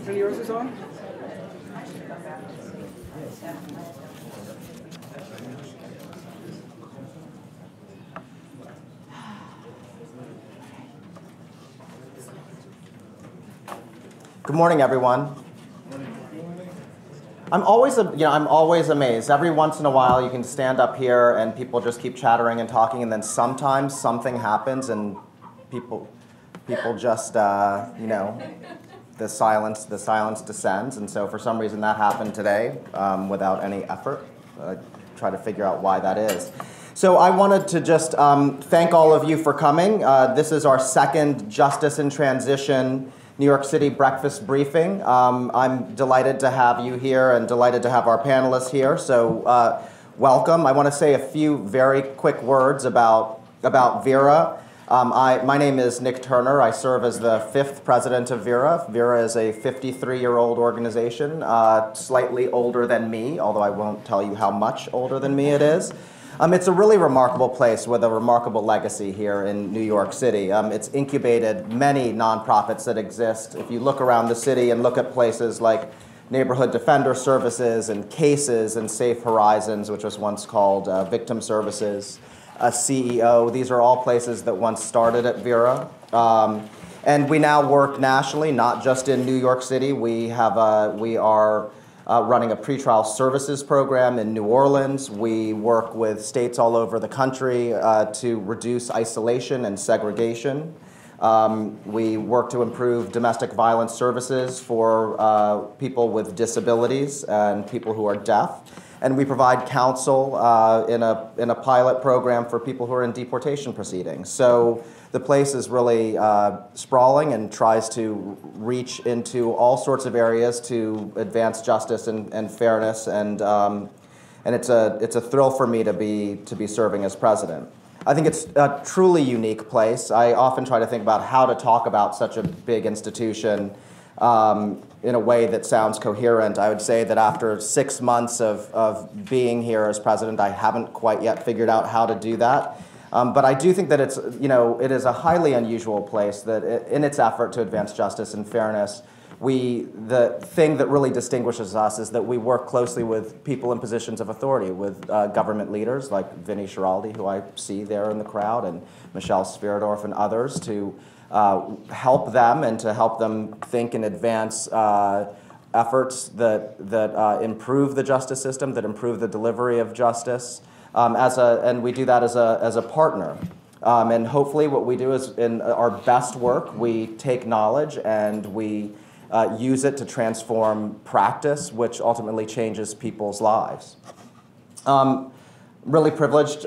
And yours is on? Good morning, everyone. I'm always amazed. Every once in a while, you can stand up here and people just keep chattering and talking, and then sometimes something happens and people just, the silence descends. And so for some reason that happened today without any effort. Try to figure out why that is. So I wanted to just thank all of you for coming. This is our second Justice in Transition New York City breakfast briefing. I'm delighted to have you here and delighted to have our panelists here. So welcome. I want to say a few very quick words about Vera. My name is Nick Turner. I serve as the 5th president of Vera. Vera is a 53-year-old organization, slightly older than me, although I won't tell you how much older than me it is. It's a really remarkable place with a remarkable legacy here in New York City. It's incubated many nonprofits that exist. If you look around the city and look at places like Neighborhood Defender Services and Cases and Safe Horizons, which was once called Victim Services, CEO, these are all places that once started at Vera. And we now work nationally, not just in New York City. We are running a pretrial services program in New Orleans. We work with states all over the country to reduce isolation and segregation. We work to improve domestic violence services for people with disabilities and people who are deaf. And we provide counsel in a pilot program for people who are in deportation proceedings. So the place is really sprawling and tries to reach into all sorts of areas to advance justice and fairness, and it's a thrill for me to be serving as president. I think it's a truly unique place. I often try to think about how to talk about such a big institution in a way that sounds coherent. I would say that after 6 months of being here as president, I haven't quite yet figured out how to do that. But I do think that it is a highly unusual place that in its effort to advance justice and fairness, the thing that really distinguishes us is that we work closely with people in positions of authority, with government leaders like Vinnie Schiraldi, who I see there in the crowd, and Michelle Svierdorf and others, to help them and to help them think and advance efforts that improve the justice system, that improve the delivery of justice. And we do that as a partner. And hopefully what we do is, in our best work, we take knowledge and we use it to transform practice, which ultimately changes people's lives. Really privileged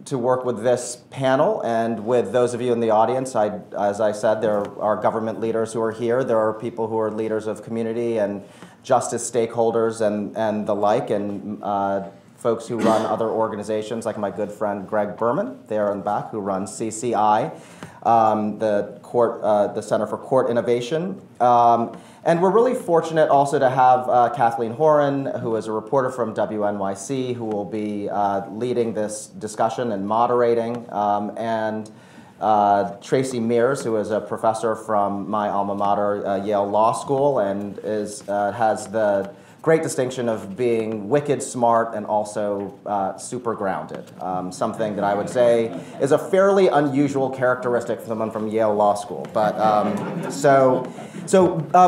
to work with this panel and with those of you in the audience. As I said, there are government leaders who are here. There are people who are leaders of community and justice stakeholders and the like, and folks who run other organizations, like my good friend Greg Berman there in the back, who runs CCI, the Center for Court Innovation. And we're really fortunate also to have Kathleen Horan, who is a reporter from WNYC, who will be leading this discussion and moderating, and Tracey Meares, who is a professor from my alma mater, Yale Law School, and has the great distinction of being wicked smart and also super grounded, something that I would say is a fairly unusual characteristic for someone from Yale Law School. But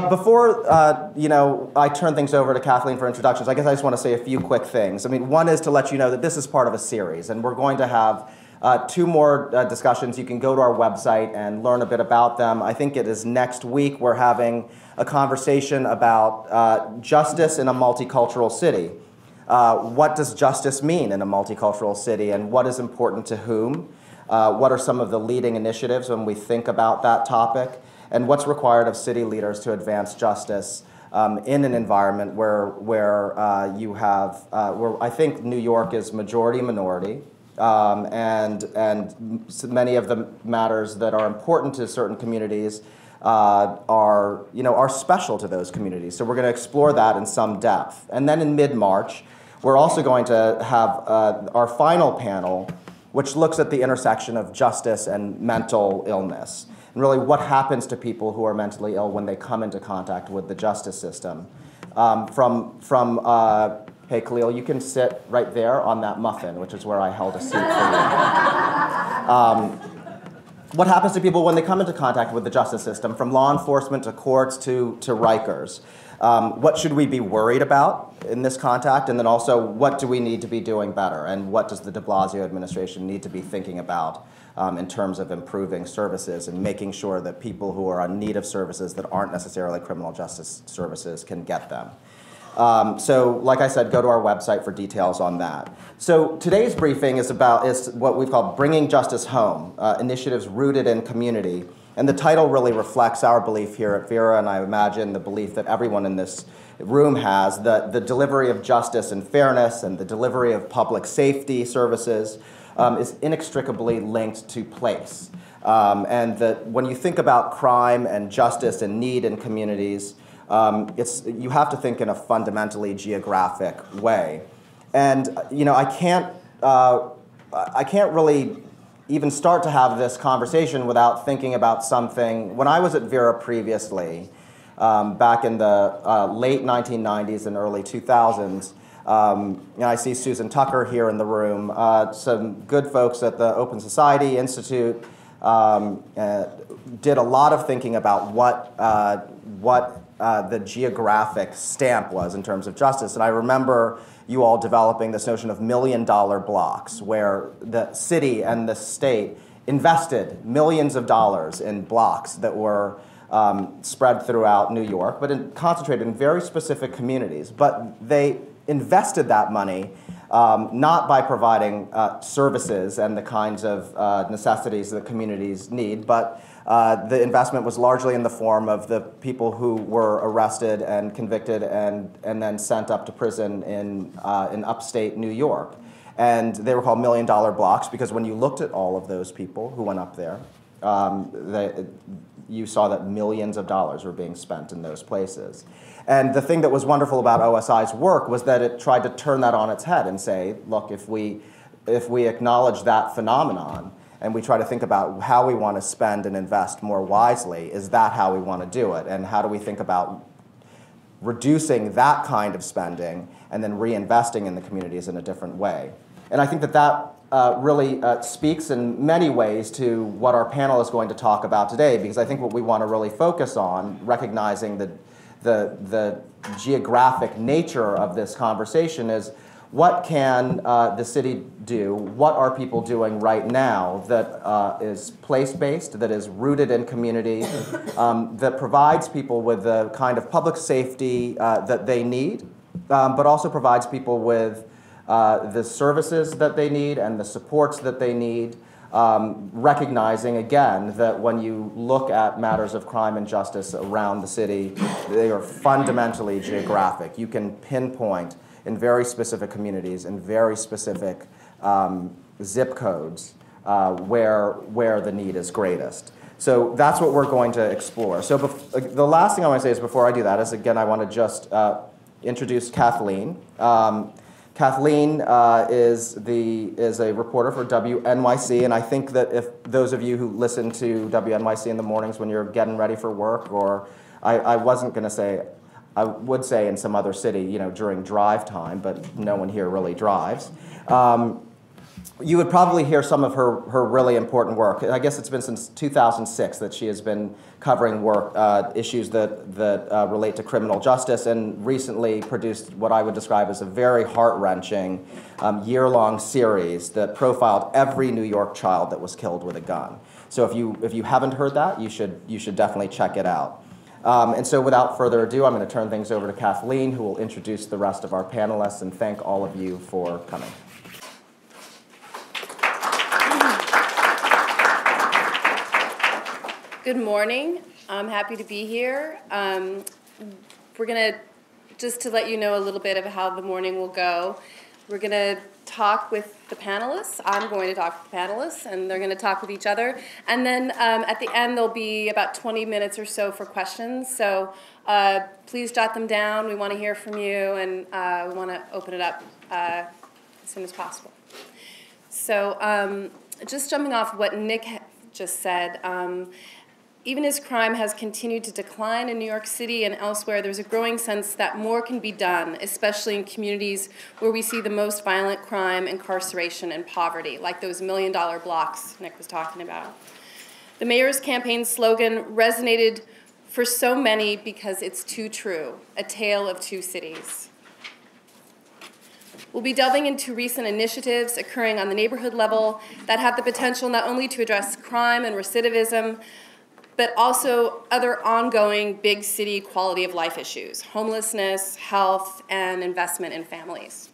before I turn things over to Kathleen for introductions, I guess I just want to say a few quick things. I mean, one is to let you know that this is part of a series, and we're going to have 2 more discussions. You can go to our website and learn a bit about them. I think it is next week we're having a conversation about justice in a multicultural city. What does justice mean in a multicultural city, and what is important to whom? What are some of the leading initiatives when we think about that topic? And what's required of city leaders to advance justice in an environment where I think New York is majority minority, and many of the matters that are important to certain communities are special to those communities. So we're going to explore that in some depth. And then in mid-March, we're also going to have our final panel, which looks at the intersection of justice and mental illness. and really what happens to people who are mentally ill when they come into contact with the justice system. Hey, Khalil, you can sit right there on that muffin, which is where I held a seat for you. What happens to people when they come into contact with the justice system, from law enforcement to courts to Rikers? What should we be worried about in this contact? And then also, what do we need to be doing better? And what does the de Blasio administration need to be thinking about in terms of improving services and making sure that people who are in need of services that aren't necessarily criminal justice services can get them? So, like I said, go to our website for details on that. So today's briefing is what we've called Bringing Justice Home, initiatives rooted in community. And the title really reflects our belief here at Vera, and I imagine the belief that everyone in this room has, that the delivery of justice and fairness and the delivery of public safety services is inextricably linked to place. And that when you think about crime and justice and need in communities, you have to think in a fundamentally geographic way. And I can't really even start to have this conversation without thinking about something. When I was at Vera previously, back in the late 1990s and early 2000s, I see Susan Tucker here in the room, some good folks at the Open Society Institute did a lot of thinking about what the geographic stamp was in terms of justice. And I remember you all developing this notion of million-dollar blocks, where the city and the state invested millions of dollars in blocks that were spread throughout New York, but concentrated in very specific communities. But they invested that money not by providing services and the kinds of necessities that communities need, but the investment was largely in the form of the people who were arrested and convicted and then sent up to prison in upstate New York. And they were called million-dollar blocks because when you looked at all of those people who went up there, you saw that millions of dollars were being spent in those places. And the thing that was wonderful about OSI's work was that it tried to turn that on its head and say, look, if we acknowledge that phenomenon, and we try to think about how we want to spend and invest more wisely, is that how we want to do it? And how do we think about reducing that kind of spending and then reinvesting in the communities in a different way? And I think that really speaks in many ways to what our panel is going to talk about today, because I think what we want to really focus on, recognizing the geographic nature of this conversation, is what can the city do? What are people doing right now that is place-based, that is rooted in community, that provides people with the kind of public safety that they need, but also provides people with the services that they need and the supports that they need, recognizing, again, that when you look at matters of crime and justice around the city, they are fundamentally geographic. You can pinpoint in very specific communities and very specific zip codes where the need is greatest. So that's what we're going to explore. So the last thing I want to say is, before I do that, is again, I want to just introduce Kathleen. Kathleen is a reporter for WNYC, and I think that if those of you who listen to WNYC in the mornings when you're getting ready for work, or I wasn't going to say, I would say in some other city, during drive time, but no one here really drives. You would probably hear some of her really important work. I guess it's been since 2006 that she has been covering issues that relate to criminal justice, and recently produced what I would describe as a very heart-wrenching year-long series that profiled every New York child that was killed with a gun. So if you haven't heard that, you should definitely check it out. And so without further ado, I'm going to turn things over to Kathleen, who will introduce the rest of our panelists, and thank all of you for coming. Good morning. I'm happy to be here. We're going to, just to let you know a little bit of how the morning will go, we're going to talk with the panelists. I'm going to talk with the panelists, and they're going to talk with each other. And then at the end, there'll be about 20 minutes or so for questions. So please jot them down. We want to hear from you, and we want to open it up as soon as possible. So just jumping off what Nick just said, even as crime has continued to decline in New York City and elsewhere, there's a growing sense that more can be done, especially in communities where we see the most violent crime, incarceration, and poverty, like those $1 million blocks Nick was talking about. The mayor's campaign slogan resonated for so many because it's too true, a tale of two cities. We'll be delving into recent initiatives occurring on the neighborhood level that have the potential not only to address crime and recidivism, but also other ongoing big city quality of life issues, homelessness, health, and investment in families.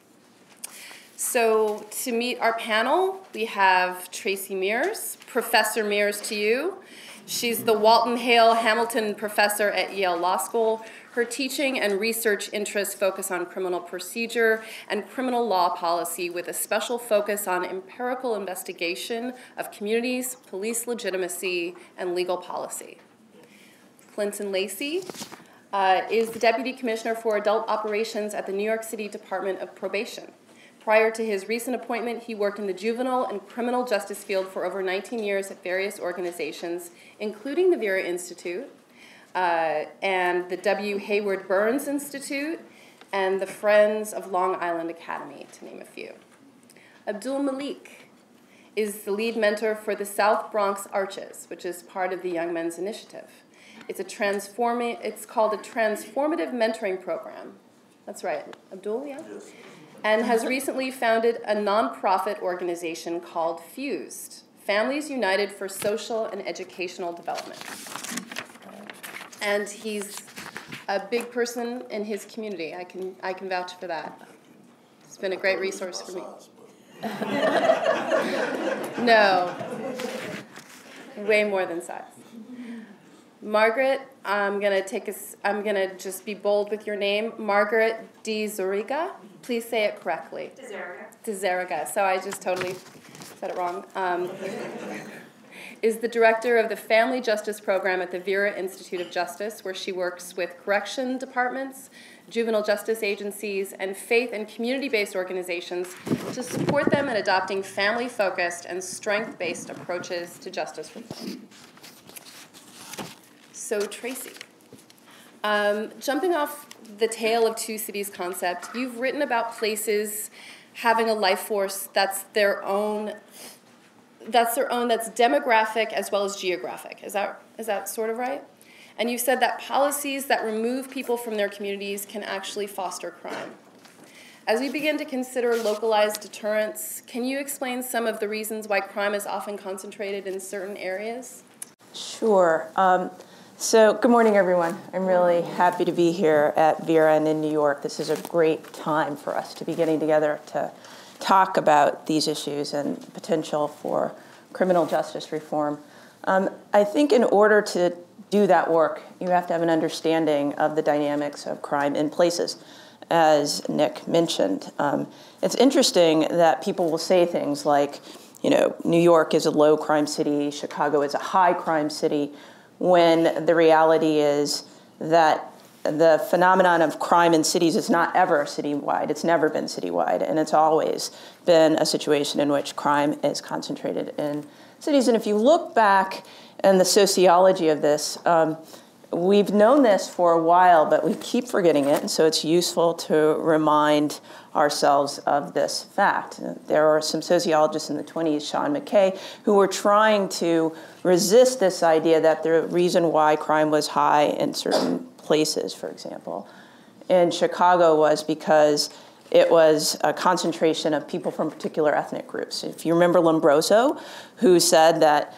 So to meet our panel, we have Tracey Meares, Professor Meares to you. She's the Walton, Hale, Hamilton Professor at Yale Law School. Her teaching and research interests focus on criminal procedure and criminal law policy with a special focus on empirical investigation of communities, police legitimacy, and legal policy. Clinton Lacey is the Deputy Commissioner for Adult Operations at the New York City Department of Probation. Prior to his recent appointment, he worked in the juvenile and criminal justice field for over 19 years at various organizations, including the Vera Institute, and the W. Hayward Burns Institute, and the Friends of Long Island Academy, to name a few. Abdul Malik is the lead mentor for the South Bronx Arches, which is part of the Young Men's Initiative. It's called a Transformative Mentoring Program. That's right, Abdul, yeah? Yes. And has recently founded a nonprofit organization called FUSED, Families United for Social and Educational Development. And he's a big person in his community. I can vouch for that. It's been a great resource for me. No, way more than size. Margaret, I'm gonna just be bold with your name. Margaret diZerega. Please say it correctly. diZerega. diZerega. So I just totally said it wrong. Is the director of the Family Justice Program at the Vera Institute of Justice, where she works with correction departments, juvenile justice agencies, and faith and community-based organizations to support them in adopting family-focused and strength-based approaches to justice reform. So Tracey, jumping off the tale of two cities concept, you've written about places having a life force that's their own, that's demographic as well as geographic. Is that sort of right? And you said that policies that remove people from their communities can actually foster crime. As we begin to consider localized deterrence, can you explain some of the reasons why crime is often concentrated in certain areas? Sure. So good morning, everyone. I'm really happy to be here at Vera and in New York. This is a great time for us to be getting together to talk about these issues and potential for criminal justice reform. I think in order to do that work, you have to have an understanding of the dynamics of crime in places, as Nick mentioned. It's interesting that people will say things like, you know, New York is a low crime city, Chicago is a high crime city, when the reality is that the phenomenon of crime in cities is not ever citywide. It's never been citywide, and it's always been a situation in which crime is concentrated in cities. And if you look back in the sociology of this, we've known this for a while, but we keep forgetting it, and so it's useful to remind ourselves of this fact. There are some sociologists in the 1920s, Sean McKay, who were trying to resist this idea that the reason why crime was high in certain places, for example, in Chicago was because it was a concentration of people from particular ethnic groups. If you remember Lombroso, who said that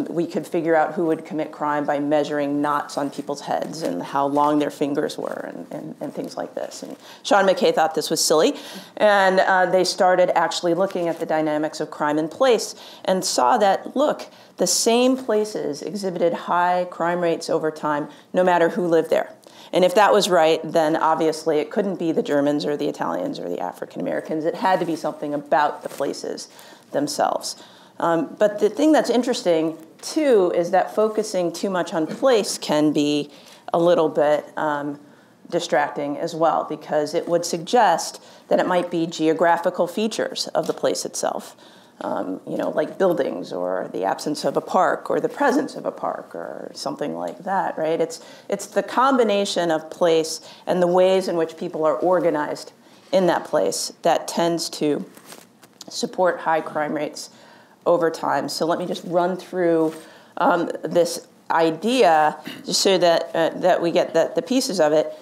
we could figure out who would commit crime by measuring knots on people's heads and how long their fingers were and things like this. And Sean McKay thought this was silly, and they started actually looking at the dynamics of crime in place and saw that, look, the same places exhibited high crime rates over time, no matter who lived there. And if that was right, then obviously it couldn't be the Germans or the Italians or the African Americans. It had to be something about the places themselves. But the thing that's interesting, too, is that focusing too much on place can be a little bit distracting as well, because it would suggest that it might be geographical features of the place itself. like buildings or the absence of a park or the presence of a park or something like that, right? It's the combination of place and the ways in which people are organized in that place that tends to support high crime rates over time. So let me just run through this idea just so that we get the pieces of it.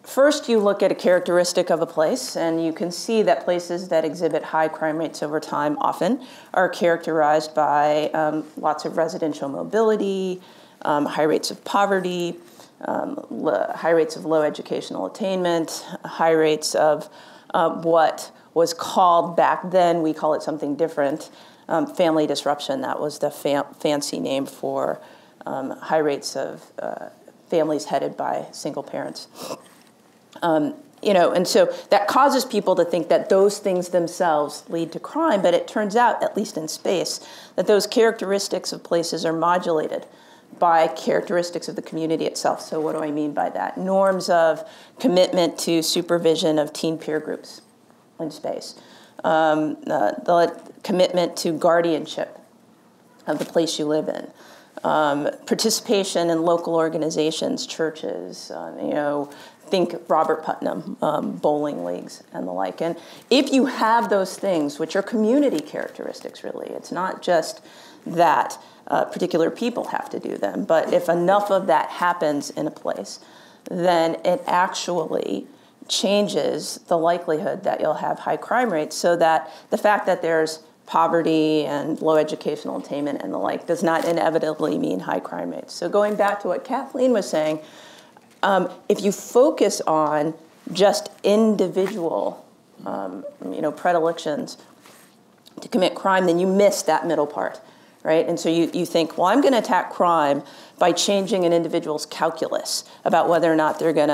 First, you look at a characteristic of a place, and you can see that places that exhibit high crime rates over time often are characterized by lots of residential mobility, high rates of poverty, high rates of low educational attainment, high rates of what was called back then, we call it something different, family disruption. That was the fancy name for high rates of families headed by single parents. And so that causes people to think that those things themselves lead to crime, but it turns out, at least in space, that those characteristics of places are modulated by characteristics of the community itself. So what do I mean by that? Norms of commitment to supervision of teen peer groups in space, the commitment to guardianship of the place you live in, participation in local organizations, churches, think Robert Putnam, bowling leagues and the like. And if you have those things, which are community characteristics really, it's not just that particular people have to do them, but if enough of that happens in a place, then it actually changes the likelihood that you'll have high crime rates, so that the fact that there's poverty and low educational attainment and the like does not inevitably mean high crime rates. So going back to what Kathleen was saying, if you focus on just individual, predilections to commit crime, then you miss that middle part, right? And so you think, well, I'm going to attack crime by changing an individual's calculus about whether or not they're going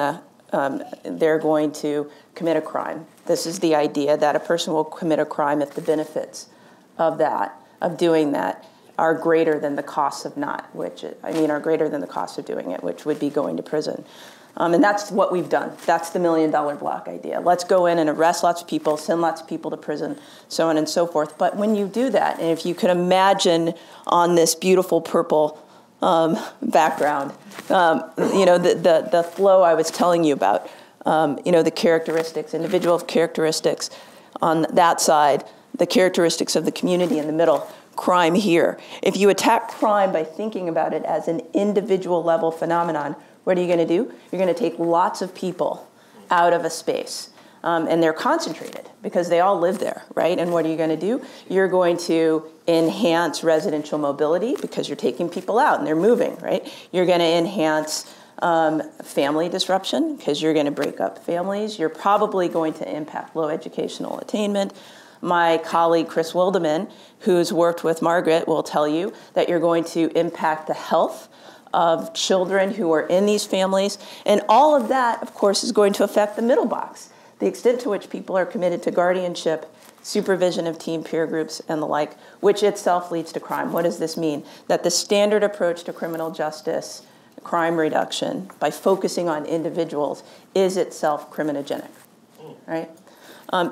to commit a crime. This is the idea that a person will commit a crime if the benefits of doing that, are greater than the costs of not, are greater than the cost of doing it, which would be going to prison. And that's what we've done. That's the $1 million block idea. Let's go in and arrest lots of people, send lots of people to prison, so on and so forth. But when you do that, and if you can imagine on this beautiful purple background, the flow I was telling you about, the characteristics, individual characteristics on that side, the characteristics of the community in the middle, crime here. If you attack crime by thinking about it as an individual level phenomenon, what are you going to do? You're going to take lots of people out of a space. And they're concentrated because they all live there, right? And what are you going to do? You're going to enhance residential mobility because you're taking people out and they're moving, right? You're going to enhance family disruption because you're going to break up families. You're probably going to impact low educational attainment. My colleague, Chris Wildeman, who's worked with Margaret, will tell you that you're going to impact the health of children who are in these families. And all of that, of course, is going to affect the middle box, the extent to which people are committed to guardianship, supervision of teen peer groups, and the like, which itself leads to crime. What does this mean? That the standard approach to criminal justice, crime reduction, by focusing on individuals, is itself criminogenic, right?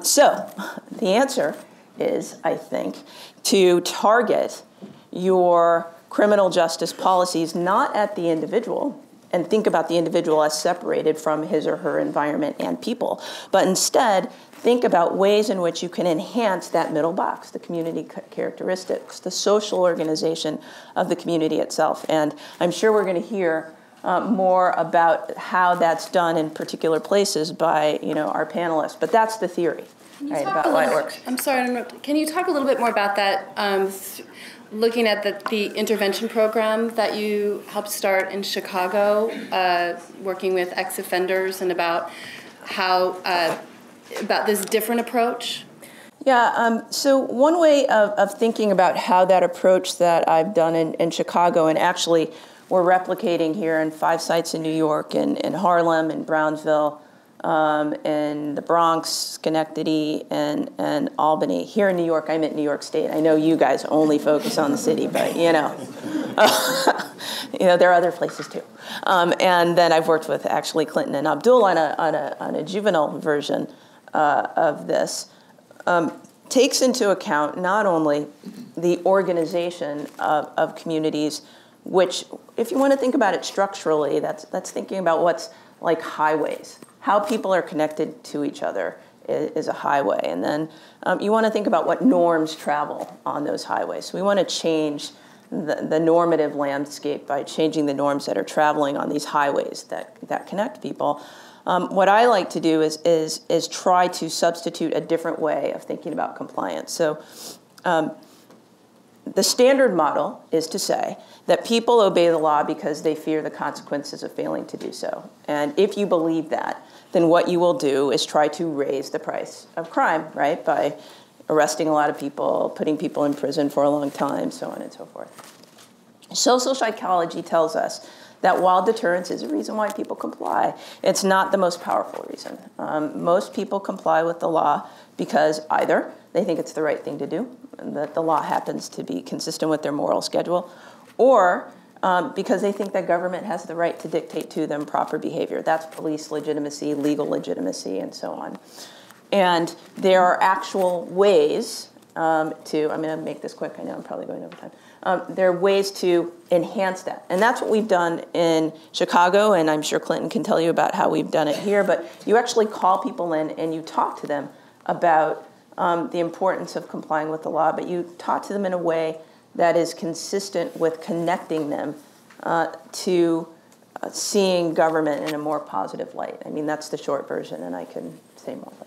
So the answer is, I think, to target your criminal justice policies not at the individual and think about the individual as separated from his or her environment and people, but instead think about ways in which you can enhance that middle box, the community characteristics, the social organization of the community itself. And I'm sure we're going to hear more about how that's done in particular places by our panelists, but that's the theory, right, about why it works. I'm sorry to interrupt. Can you talk a little bit more about that, looking at the intervention program that you helped start in Chicago, working with ex-offenders, and about how, about this different approach? Yeah, so one way of thinking about how that approach that I've done in Chicago, and actually we're replicating here in 5 sites in New York, in Harlem, in Brownsville, in the Bronx, Schenectady, and Albany. Here in New York, I'm at New York State. I know you guys only focus on the city, but there are other places too. And then I've worked with actually Clinton and Abdul on a juvenile version of this. takes into account not only the organization of communities, which, if you want to think about it structurally, that's thinking about what's like highways. How people are connected to each other is a highway. And then you want to think about what norms travel on those highways. So we want to change the normative landscape by changing the norms that are traveling on these highways that connect people. What I like to do is try to substitute a different way of thinking about compliance. So the standard model is to say that people obey the law because they fear the consequences of failing to do so. And if you believe that, then what you will do is try to raise the price of crime, right? By arresting a lot of people, putting people in prison for a long time, so on and so forth. Social psychology tells us that while deterrence is a reason why people comply, it's not the most powerful reason. Most people comply with the law because either they think it's the right thing to do, and that the law happens to be consistent with their moral schedule, or because they think that government has the right to dictate to them proper behavior. That's police legitimacy, legal legitimacy, and so on. And there are actual ways I'm going to make this quick. I know I'm probably going over time. There are ways to enhance that. And that's what we've done in Chicago, and I'm sure Clinton can tell you about how we've done it here. But you actually call people in and you talk to them about the importance of complying with the law, but you talk to them in a way that is consistent with connecting them to seeing government in a more positive light. I mean, that's the short version, and I can say more later.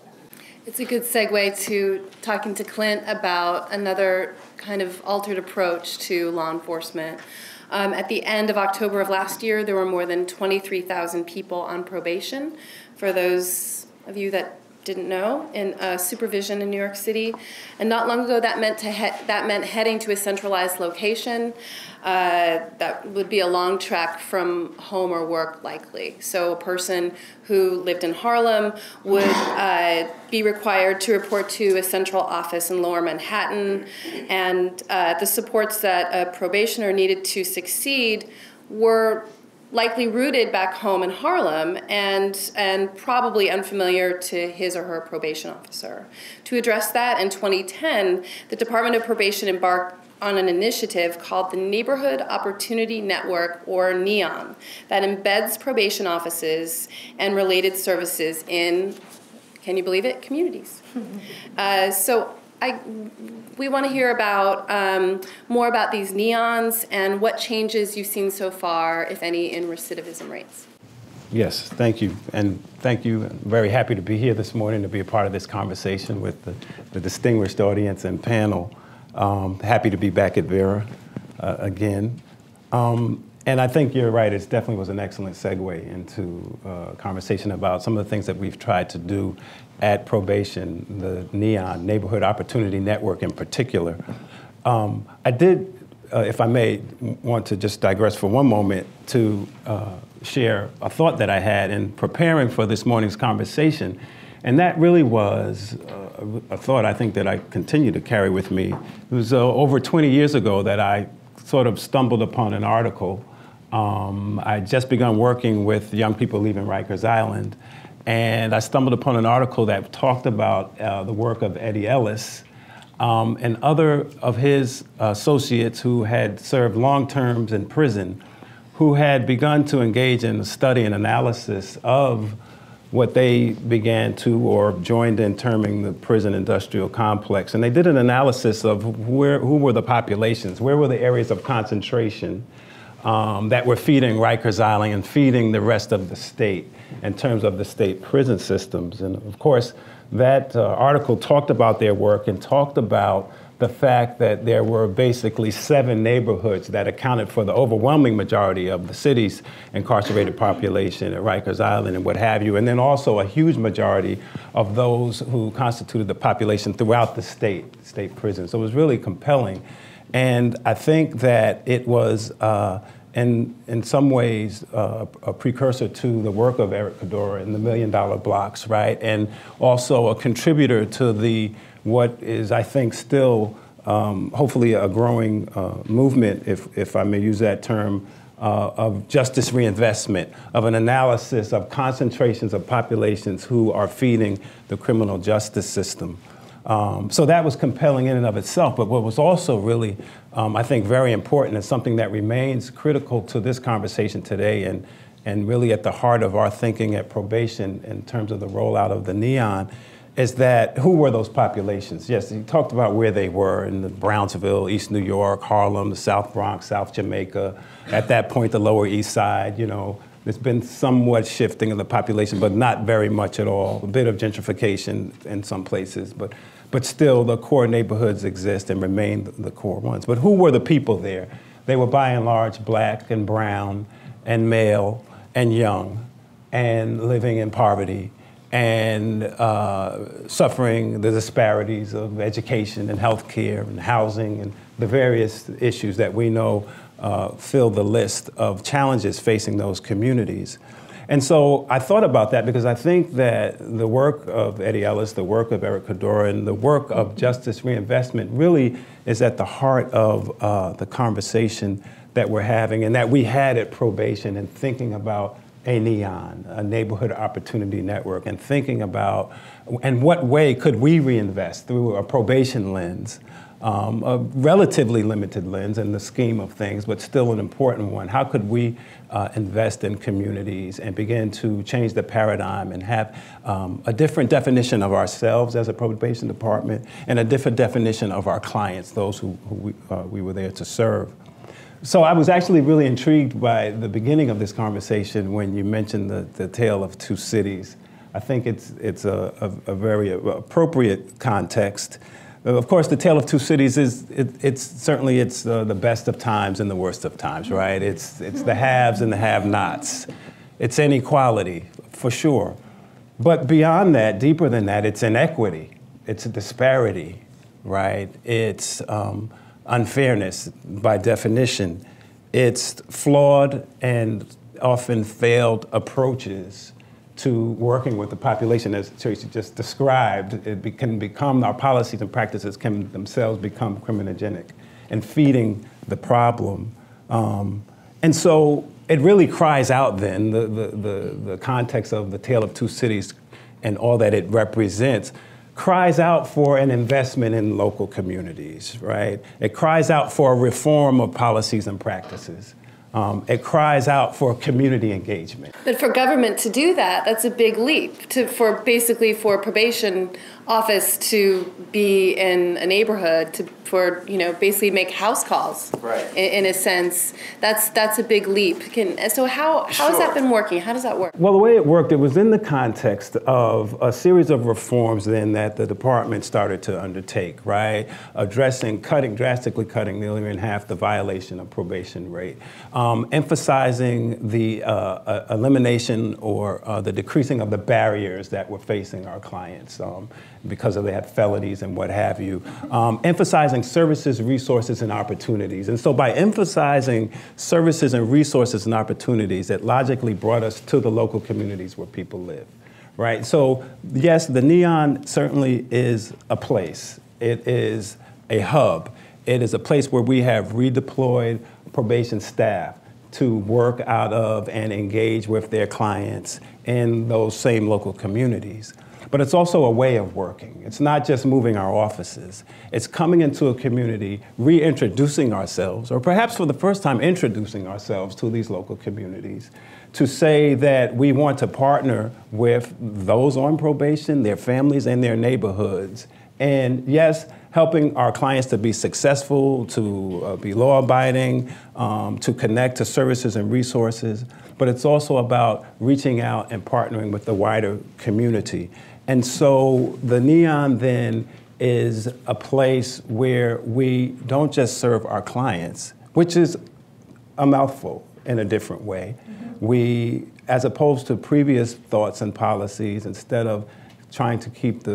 It's a good segue to talking to Clint about another kind of altered approach to law enforcement. At the end of October of last year, there were more than 23,000 people on probation. For those of you that didn't know, in supervision in New York City. And not long ago, that meant heading to a centralized location that would be a long trek from home or work, likely. So a person who lived in Harlem would be required to report to a central office in Lower Manhattan, and the supports that a probationer needed to succeed were likely rooted back home in Harlem and probably unfamiliar to his or her probation officer. To address that, in 2010, the Department of Probation embarked on an initiative called the Neighborhood Opportunity Network, or NEON, that embeds probation offices and related services in, can you believe it, communities. We want to hear about more about these NEONs and what changes you've seen so far, if any, in recidivism rates. Yes, thank you. And thank you. I'm very happy to be here this morning to be a part of this conversation with the distinguished audience and panel. Happy to be back at Vera again. And I think you're right, it definitely was an excellent segue into a conversation about some of the things that we've tried to do at probation, the NEON, Neighborhood Opportunity Network in particular. I did, if I may, want to just digress for one moment to share a thought that I had in preparing for this morning's conversation. And that really was a thought I think that I continue to carry with me. It was over 20 years ago that I sort of stumbled upon an article. I had just begun working with young people leaving Rikers Island, and I stumbled upon an article that talked about the work of Eddie Ellis and other of his associates who had served long terms in prison, who had begun to engage in the study and analysis of what they began to or joined in terming the prison industrial complex. And they did an analysis of who were the populations, where were the areas of concentration that were feeding Rikers Island and feeding the rest of the state in terms of the state prison systems. And of course, that article talked about their work and talked about the fact that there were basically 7 neighborhoods that accounted for the overwhelming majority of the city's incarcerated population at Rikers Island and what have you, and then also a huge majority of those who constituted the population throughout the state prison. So it was really compelling. And I think that it was, in some ways, a precursor to the work of Eric Cadora in the $1 Million Blocks, right? And also a contributor to what is, I think, still hopefully a growing movement, if I may use that term, of justice reinvestment, of an analysis of concentrations of populations who are feeding the criminal justice system. So that was compelling in and of itself. But what was also really, I think, very important and something that remains critical to this conversation today and really at the heart of our thinking at Probation in terms of the rollout of the NEON is that who were those populations? Yes, you talked about where they were in the Brownsville, East New York, Harlem, the South Bronx, South Jamaica, at that point the Lower East Side, you know. There's been somewhat shifting of the population, but not very much at all. A bit of gentrification in some places, but still the core neighborhoods exist and remain the core ones. But who were the people there? They were by and large Black and brown and male and young and living in poverty and suffering the disparities of education and healthcare and housing and the various issues that we know fill the list of challenges facing those communities. And so I thought about that because I think that the work of Eddie Ellis, the work of Eric Cadoran, the work of justice reinvestment really is at the heart of the conversation that we're having and that we had at Probation and thinking about a NEON, a neighborhood opportunity network, and thinking about in what way could we reinvest through a probation lens, a relatively limited lens in the scheme of things, but still an important one. How could we invest in communities and begin to change the paradigm and have a different definition of ourselves as a probation department and a different definition of our clients, those who we were there to serve. So I was actually really intrigued by the beginning of this conversation when you mentioned the tale of two cities. I think it's a very appropriate context. Of course, the tale of two cities is it's the best of times and the worst of times, right? It's the haves and the have-nots. It's inequality, for sure. But beyond that, deeper than that, it's inequity. It's a disparity, right? It's unfairness by definition. It's flawed and often failed approaches to working with the population, as Tracey just described. It can become, our policies and practices can themselves become criminogenic and feeding the problem. And so it really cries out then, the context of the tale of two cities and all that it represents, cries out for an investment in local communities, right? It cries out for a reform of policies and practices. It cries out for community engagement. But for government to do that, that's a big leap for probation office to be in a neighborhood for basically make house calls. Right. In a sense, that's a big leap. So how has that been working? How does that work? Well, the way it worked, it was in the context of a series of reforms then that the department started to undertake, right? Drastically cutting nearly in half the violation of probation rate, emphasizing the elimination or the decreasing of the barriers that were facing our clients because they had felonies and what have you, emphasizing services, resources, and opportunities. And so by emphasizing services and resources and opportunities, it logically brought us to the local communities where people live, right? So yes, the NEON certainly is a place. It is a hub. It is a place where we have redeployed probation staff to work out of and engage with their clients in those same local communities. But it's also a way of working. It's not just moving our offices. It's coming into a community, reintroducing ourselves, or perhaps for the first time introducing ourselves to these local communities, to say that we want to partner with those on probation, their families, and their neighborhoods. And yes, helping our clients to be successful, to be law-abiding, to connect to services and resources. But it's also about reaching out and partnering with the wider community. And so the NEON then is a place where we don't just serve our clients, which is a mouthful in a different way. Mm-hmm. We, as opposed to previous thoughts and policies, instead of trying to keep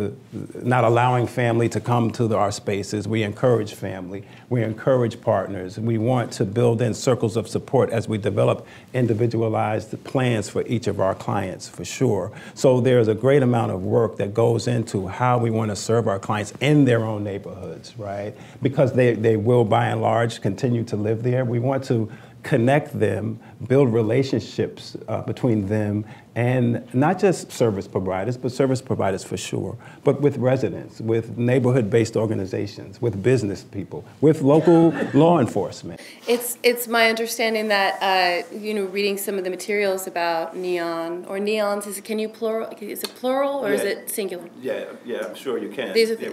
not allowing family to come to our spaces. We encourage family. We encourage partners. We want to build in circles of support as we develop individualized plans for each of our clients, for sure. So there's a great amount of work that goes into how we want to serve our clients in their own neighborhoods, right? Because they will, by and large, continue to live there. We want to connect them, build relationships between them and not just service providers, but service providers for sure, but with residents, with neighborhood-based organizations, with business people, with local law enforcement. It's my understanding that reading some of the materials about neon or neons, can you plural? Is it plural or is it singular? Yeah, I'm sure you can. These are big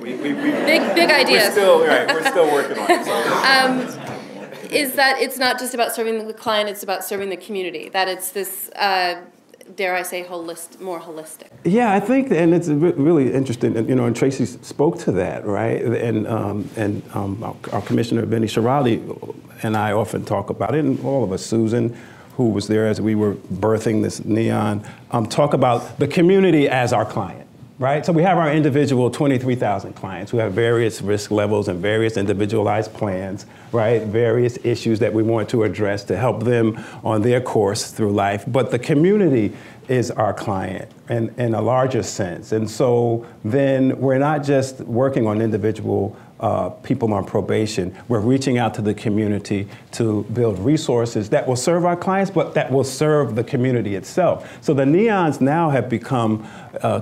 ideas. We're still working on it. Is that it's not just about serving the client, it's about serving the community, that it's this, dare I say, more holistic. Yeah, I think, and it's really interesting, and Tracey spoke to that, right? And our Commissioner, Vinny Shirali, and I often talk about it, and all of us, Susan, who was there as we were birthing this neon, talk about the community as our client. Right? So we have our individual 23,000 clients who have various risk levels and various individualized plans, right? Various issues that we want to address to help them on their course through life. But the community is our client in a larger sense. And so then we're not just working on individual people on probation, we're reaching out to the community to build resources that will serve our clients, but that will serve the community itself. So the neons now have become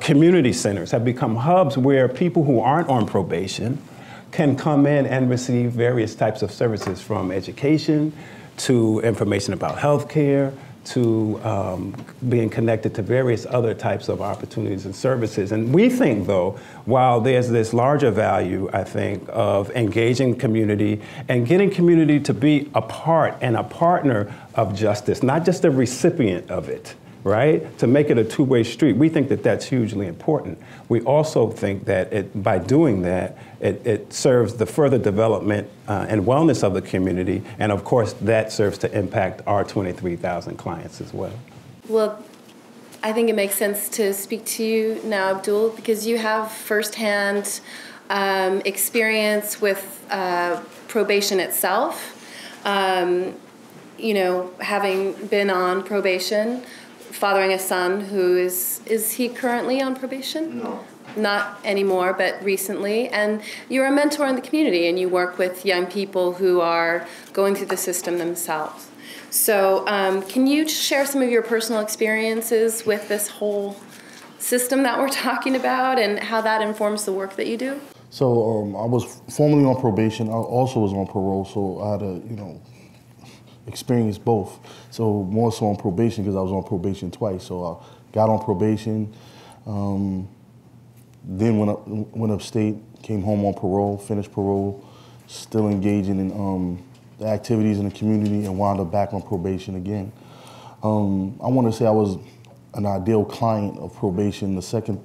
community centers, have become hubs where people who aren't on probation can come in and receive various types of services, from education to information about healthcare, to being connected to various other types of opportunities and services. And we think, though, while there's this larger value, I think, of engaging community and getting community to be a part and a partner of justice, not just a recipient of it, right? To make it a two-way street. We think that that's hugely important. We also think that by doing that, it serves the further development and wellness of the community, and of course that serves to impact our 23,000 clients as well. Well, I think it makes sense to speak to you now, Abdul, because you have firsthand experience with probation itself. Having been on probation, fathering a son who is he currently on probation? No. Not anymore, but recently. And you're a mentor in the community, and you work with young people who are going through the system themselves. So can you share some of your personal experiences with this whole system that we're talking about and how that informs the work that you do? So I was formerly on probation. I also was on parole, so I had to, experience both. So more so on probation because I was on probation twice. So I got on probation, then went upstate, came home on parole, finished parole, still engaging in the activities in the community, and wound up back on probation again. I want to say I was an ideal client of probation. The second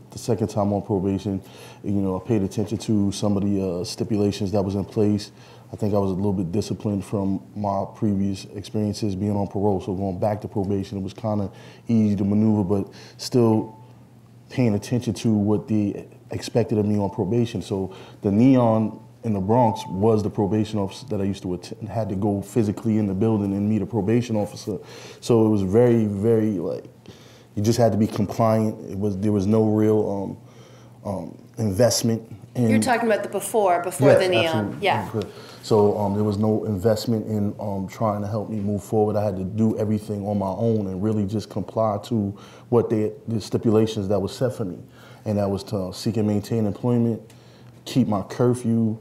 time on probation, I paid attention to some of the stipulations that was in place. I think I was a little bit disciplined from my previous experiences being on parole. So going back to probation, it was kind of easy to maneuver, but still paying attention to what they expected of me on probation. So the neon in the Bronx was the probation office that I used to attend, had to go physically in the building and meet a probation officer. So it was very, very you just had to be compliant. There was no real investment. You're talking about the before yes, the neon. Absolutely. Yeah. So there was no investment in trying to help me move forward. I had to do everything on my own and really just comply to what the stipulations that was set for me. And that was to seek and maintain employment, keep my curfew,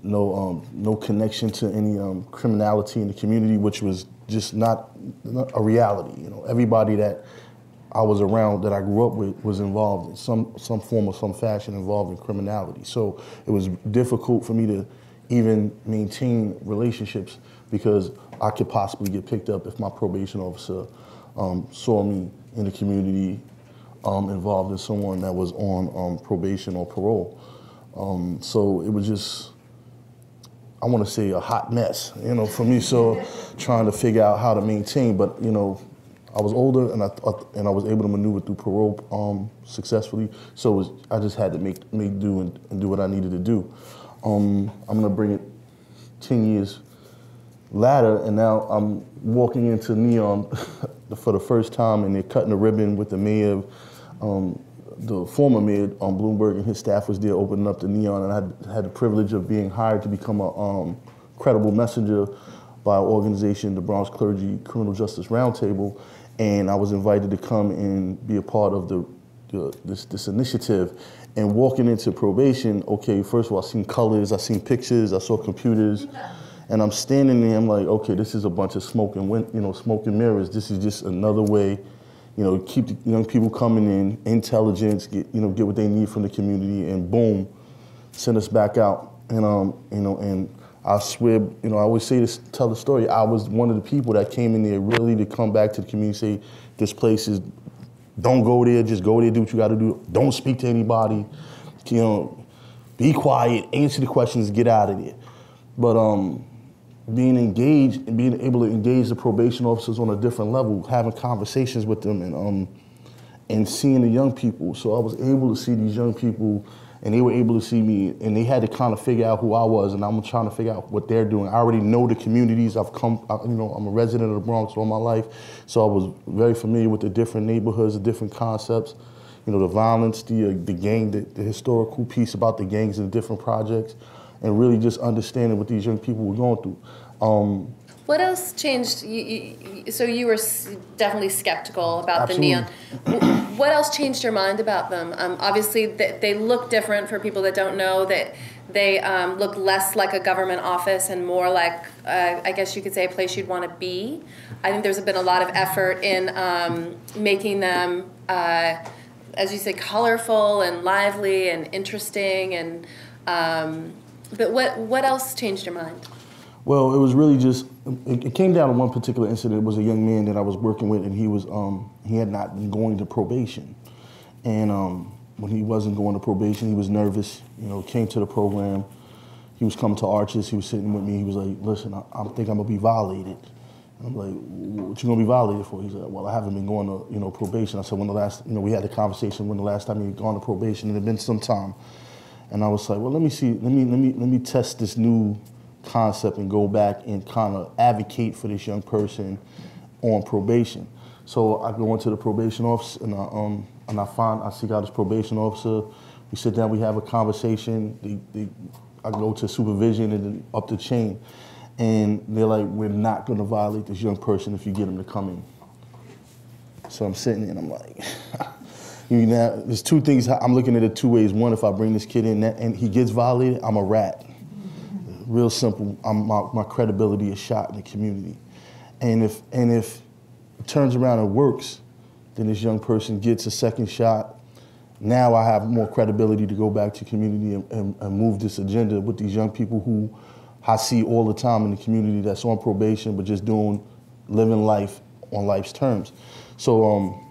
no connection to any criminality in the community, which was just not a reality. Everybody that I was around, that I grew up with, was involved in some form or some fashion involved in criminality. So it was difficult for me to even maintain relationships because I could possibly get picked up if my probation officer saw me in the community involved in someone that was on probation or parole. So it was just, I want to say, a hot mess, for me. So trying to figure out how to maintain, but I was older and I was able to maneuver through parole successfully. So I just had to make do and do what I needed to do. I'm gonna bring it 10 years later, and now I'm walking into neon for the first time, and they're cutting the ribbon with the mayor, the former mayor Bloomberg, and his staff was there opening up the neon, and I had the privilege of being hired to become a credible messenger by an organization, the Bronx Clergy Criminal Justice Roundtable, and I was invited to come and be a part of this initiative. And walking into probation, okay, first of all, I seen colors, I seen pictures, I saw computers, and I'm standing there, I'm like, okay, this is a bunch of smoke and mirrors. This is just another way, keep the young people coming in, intelligence, get what they need from the community, and boom, send us back out. And and I swear, I always tell the story. I was one of the people that came in there really to come back to the community, say, this place is. Don't go there, just go there, do what you gotta do. Don't speak to anybody, be quiet, answer the questions, get out of there. But being engaged and being able to engage the probation officers on a different level, having conversations with them and seeing the young people. So I was able to see these young people and they were able to see me, and they had to kind of figure out who I was, and I'm trying to figure out what they're doing. I already know the communities. I'm a resident of the Bronx all my life, so I was very familiar with the different neighborhoods, the different concepts, the violence, the gang, the historical piece about the gangs and the different projects, and really just understanding what these young people were going through. What else changed? So you were definitely skeptical about Absolutely. the neon. What else changed your mind about them? Obviously, they look different for people that don't know. That they look less like a government office and more like, I guess you could say, a place you'd want to be. I think there's been a lot of effort in making them, as you say, colorful and lively and interesting. And but what else changed your mind? Well, it was really just, it came down to one particular incident. It was a young man that I was working with, and he had not been going to probation. And when he wasn't going to probation, he was nervous, came to the program. He was coming to Arches, he was sitting with me, he was like, listen, I think I'm gonna be violated. And I'm like, what you gonna be violated for? He said, well, I haven't been going to, probation. I said, when the last, we had a conversation when the last time you'd gone to probation, it had been some time. And I was like, well, let me test this new concept and go back and kind of advocate for this young person on probation. So I go into the probation office and I seek out this probation officer. We sit down, we have a conversation. I go to supervision and then up the chain, and they're like, we're not going to violate this young person if you get him to come in. So I'm sitting there and I'm like, there's two things. I'm looking at it two ways. One, if I bring this kid in and he gets violated, I'm a rat. Real simple. My credibility is shot in the community, and if it turns around and works, then this young person gets a second shot. Now I have more credibility to go back to community and move this agenda with these young people who I see all the time in the community that's on probation but just living life on life's terms. So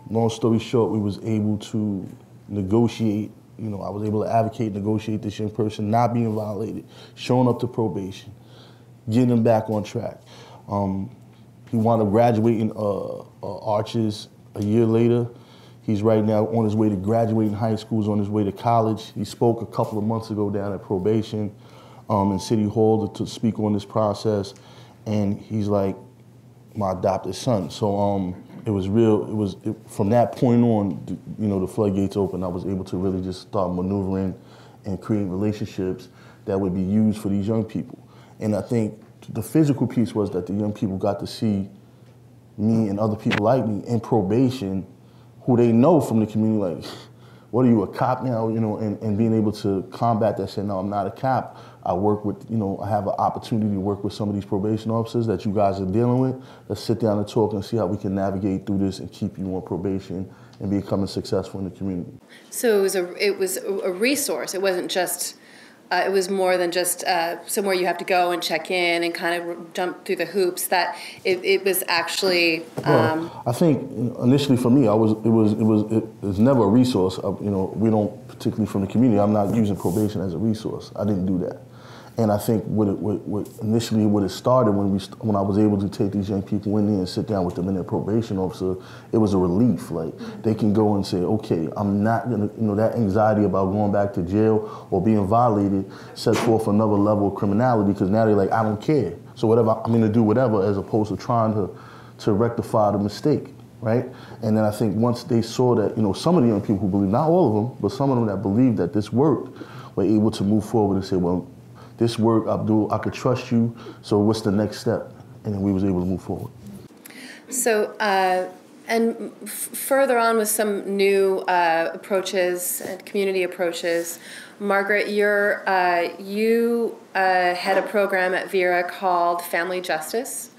long story short, we was able to negotiate. I was able to advocate, negotiate this young person not being violated, showing up to probation, getting him back on track. He wound up graduating Arches a year later. He's right now on his way to graduating high school, he's on his way to college. He spoke a couple of months ago down at probation in City Hall to speak on this process, and he's like my adopted son. So it was real. From that point on, the floodgates opened. I was able to really just start maneuvering and creating relationships that would be used for these young people. And I think the physical piece was that the young people got to see me and other people like me in probation, who they know from the community, like, what are you, a cop now? And being able to combat that, saying, no, I'm not a cop. I work with, I have an opportunity to work with some of these probation officers that you guys are dealing with. Let's sit down and talk and see how we can navigate through this and keep you on probation and becoming successful in the community. So it was a resource. It wasn't just, it was more than just somewhere you have to go and check in and kind of jump through the hoops. That it was actually. Well, I think initially for me, it was never a resource. We don't, particularly from the community, I'm not using probation as a resource. I didn't do that. And I think what it started when I was able to take these young people in there and sit down with them and their probation officer, it was a relief. Like, they can go and say, okay, I'm not gonna, that anxiety about going back to jail or being violated sets forth another level of criminality, because now they're like, I don't care. So whatever, I'm gonna do whatever, as opposed to trying to rectify the mistake, right? And then I think once they saw that, some of the young people who believe, not all of them, but some of them that believed that this worked, were able to move forward and say, well, this worked, Abdul, I could trust you, so what's the next step? and then we was able to move forward. So, and further on with some new approaches and community approaches, Margaret, you had a program at Vera called Family Justice.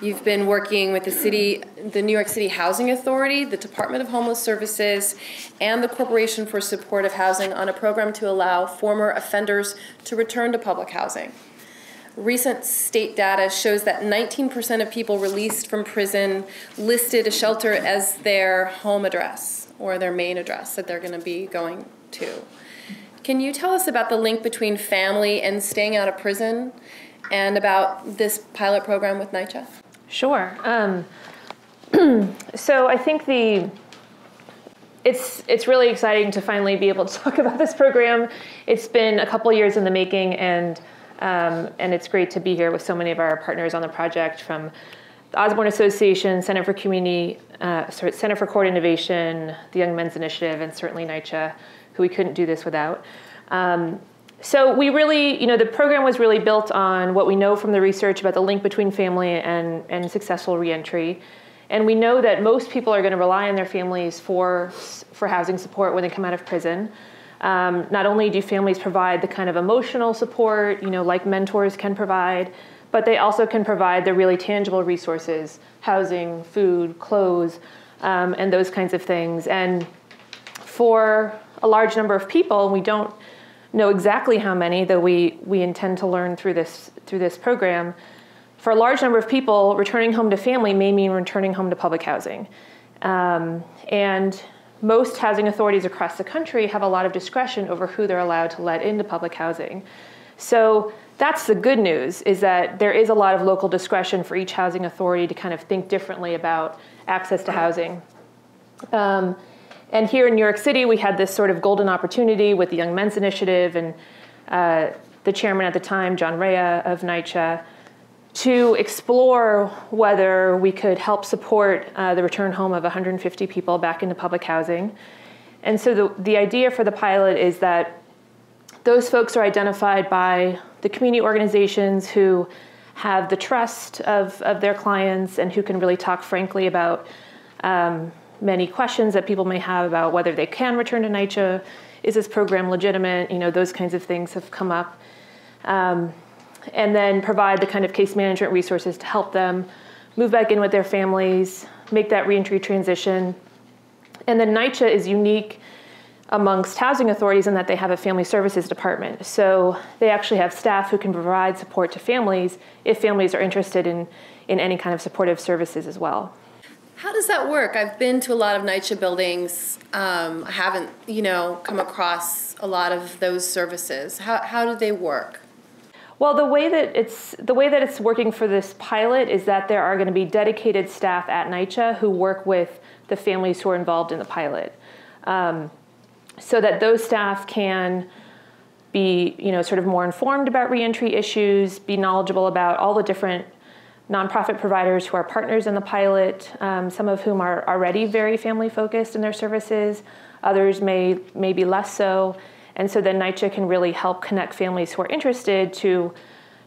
You've been working with the New York City Housing Authority, the Department of Homeless Services, and the Corporation for Supportive Housing on a program to allow former offenders to return to public housing. Recent state data shows that 19% of people released from prison listed a shelter as their home address or their main address that they're going to be going to. Can you tell us about the link between family and staying out of prison and about this pilot program with NYCHA? Sure. So I think it's really exciting to finally be able to talk about this program. It's been a couple years in the making, and it's great to be here with so many of our partners on the project, from the Osborne Association, Center for Court Innovation, the Young Men's Initiative, and certainly NYCHA, who we couldn't do this without. So we really, the program was really built on what we know from the research about the link between family and successful reentry. And we know that most people are going to rely on their families for housing support when they come out of prison. Not only do families provide the kind of emotional support, like mentors can provide, but they also can provide the really tangible resources, housing, food, clothes, and those kinds of things. And for a large number of people, and we don't know exactly how many, though we intend to learn through this program, for a large number of people, returning home to family may mean returning home to public housing. And most housing authorities across the country have a lot of discretion over who they're allowed to let into public housing. So that's the good news, is that there is a lot of local discretion for each housing authority to kind of think differently about access to housing. And here in New York City, we had this sort of golden opportunity with the Young Men's Initiative and the chairman at the time, John Rea of NYCHA, to explore whether we could help support the return home of 150 people back into public housing. And so the idea for the pilot is that those folks are identified by the community organizations who have the trust of their clients and who can really talk frankly about many questions that people may have about whether they can return to NYCHA. Is this program legitimate? Those kinds of things have come up. And then provide the kind of case management resources to help them move back in with their families, make that reentry transition. And then NYCHA is unique amongst housing authorities in that they have a family services department. So they actually have staff who can provide support to families if families are interested in any kind of supportive services as well. How does that work? I've been to a lot of NYCHA buildings. I haven't, come across a lot of those services. How do they work? Well, the way that it's working for this pilot is that there are going to be dedicated staff at NYCHA who work with the families who are involved in the pilot, so that those staff can be, sort of more informed about reentry issues, be knowledgeable about all the different nonprofit providers who are partners in the pilot, some of whom are already very family-focused in their services, others may be less so. And so then NYCHA can really help connect families who are interested to,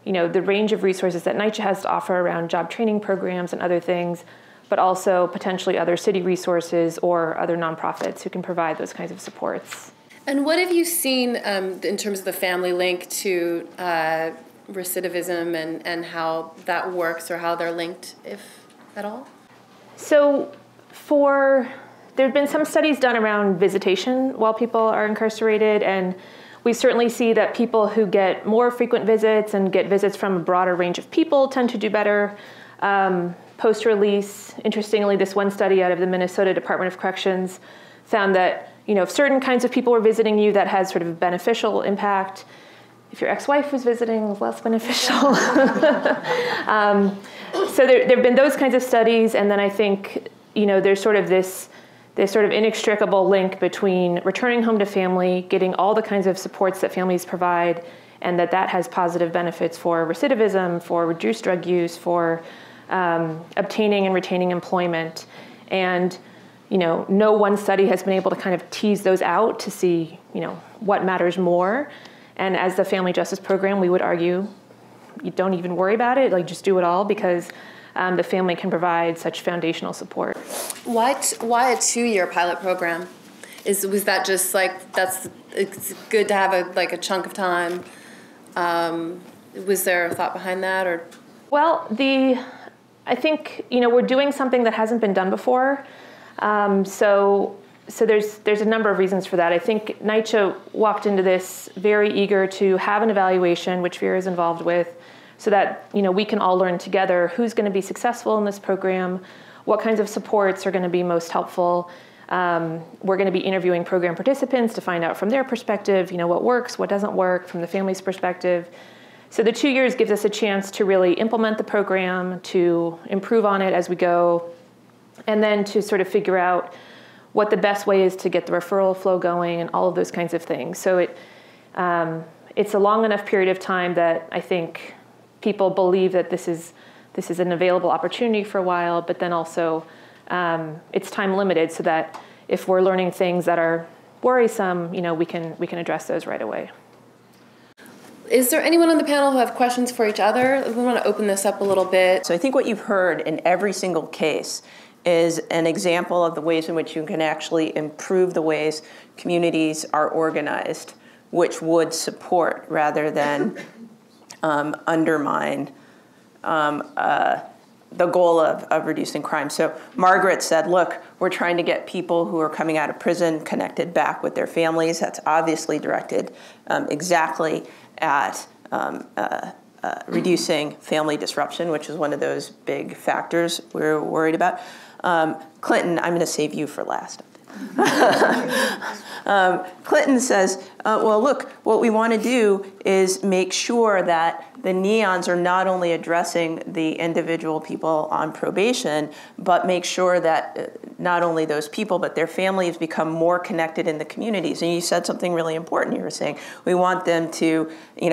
the range of resources that NYCHA has to offer around job training programs and other things, but also potentially other city resources or other nonprofits who can provide those kinds of supports. And what have you seen in terms of the family link to recidivism and how that works, or how they're linked, if at all? So there have been some studies done around visitation while people are incarcerated, and we certainly see that people who get more frequent visits and get visits from a broader range of people tend to do better post-release. Interestingly, this one study out of the Minnesota Department of Corrections found that, if certain kinds of people were visiting you, that had sort of a beneficial impact. If your ex-wife was visiting, it was less beneficial. So there have been those kinds of studies, and then I think, there's sort of this sort of inextricable link between returning home to family, getting all the kinds of supports that families provide, and that has positive benefits for recidivism, for reduced drug use, for obtaining and retaining employment. And, no one study has been able to kind of tease those out to see, what matters more. And as the Family Justice Program, we would argue, you don't even worry about it, like just do it all, because the family can provide such foundational support. Why a 2-year pilot program? Was that just like, it's good to have a chunk of time? Was there a thought behind that, or? Well, I think, we're doing something that hasn't been done before. So there's a number of reasons for that. I think NYCHA walked into this very eager to have an evaluation, which Vera is involved with, so that we can all learn together who's going to be successful in this program, what kinds of supports are going to be most helpful. We're going to be interviewing program participants to find out from their perspective, what works, what doesn't work, from the family's perspective. So the 2 years gives us a chance to really implement the program, to improve on it as we go, and then to sort of figure out what the best way is to get the referral flow going and all of those kinds of things. So it's a long enough period of time that I think people believe that this is an available opportunity for a while, but then also it's time limited, so that if we're learning things that are worrisome, we can address those right away. Is there anyone on the panel who have questions for each other? We want to open this up a little bit. So I think what you've heard in every single case is an example of the ways in which you can actually improve the ways communities are organized, which would support rather than undermine the goal of reducing crime. So Margaret said, look, we're trying to get people who are coming out of prison connected back with their families. That's obviously directed exactly at reducing family disruption, which is one of those big factors we're worried about. Clinton, I'm going to save you for last. Clinton says, well, look, what we want to do is make sure that the neons are not only addressing the individual people on probation, but make sure that not only those people, but their families become more connected in the communities. And you said something really important. You were saying we want them to,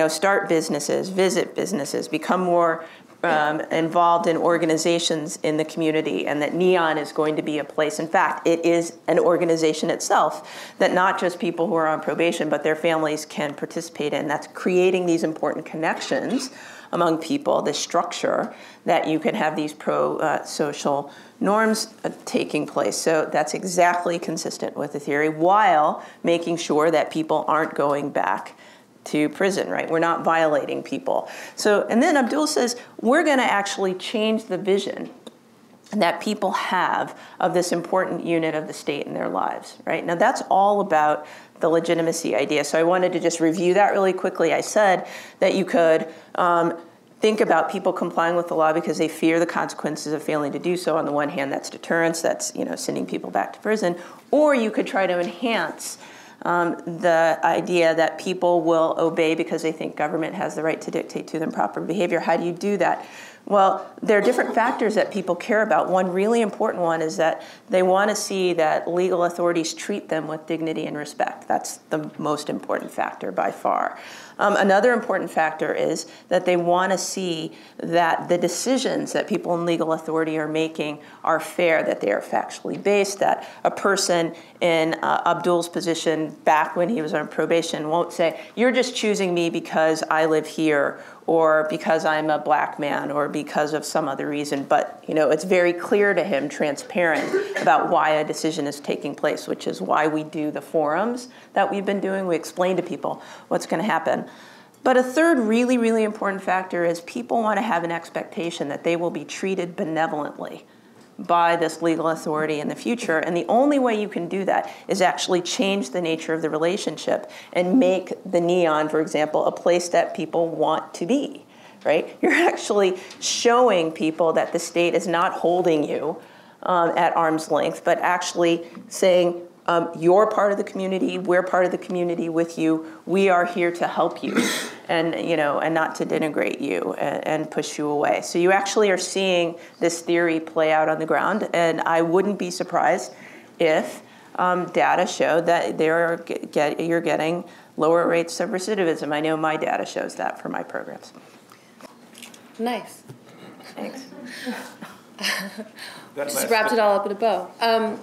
start businesses, visit businesses, become more involved in organizations in the community, and that NEON is going to be a place. In fact, it is an organization itself that not just people who are on probation, but their families can participate in. That's creating these important connections among people, this structure that you can have these pro-social norms taking place. So that's exactly consistent with the theory, while making sure that people aren't going back to prison, right? We're not violating people. So, and then Abdul says, we're going to actually change the vision that people have of this important unit of the state in their lives, right? Now, that's all about the legitimacy idea. So I wanted to just review that really quickly. I said that you could think about people complying with the law because they fear the consequences of failing to do so. On the one hand, that's deterrence, that's sending people back to prison. Or you could try to enhance the idea that people will obey because they think government has the right to dictate to them proper behavior. How do you do that? Well, there are different factors that people care about. One really important one is that they want to see that legal authorities treat them with dignity and respect. That's the most important factor by far. Another important factor is that they want to see that the decisions that people in legal authority are making are fair, that they are factually based, that a person in Abdul's position back when he was on probation won't say, you're just choosing me because I live here, or because I'm a black man, or because of some other reason. But it's very clear to him, transparent about why a decision is taking place, which is why we do the forums that we've been doing. We explain to people what's going to happen. But a third really, really important factor is people want to have an expectation that they will be treated benevolently by this legal authority in the future. And the only way you can do that is actually change the nature of the relationship and make the NEON, for example, a place that people want to be, right? You're actually showing people that the state is not holding you at arm's length, but actually saying, you're part of the community, we're part of the community with you, we are here to help you, and and not to denigrate you and push you away. So you actually are seeing this theory play out on the ground, and I wouldn't be surprised if data showed that you're getting lower rates of recidivism. I know my data shows that for my programs. Nice. Thanks. Just wrapped it all up in a bow.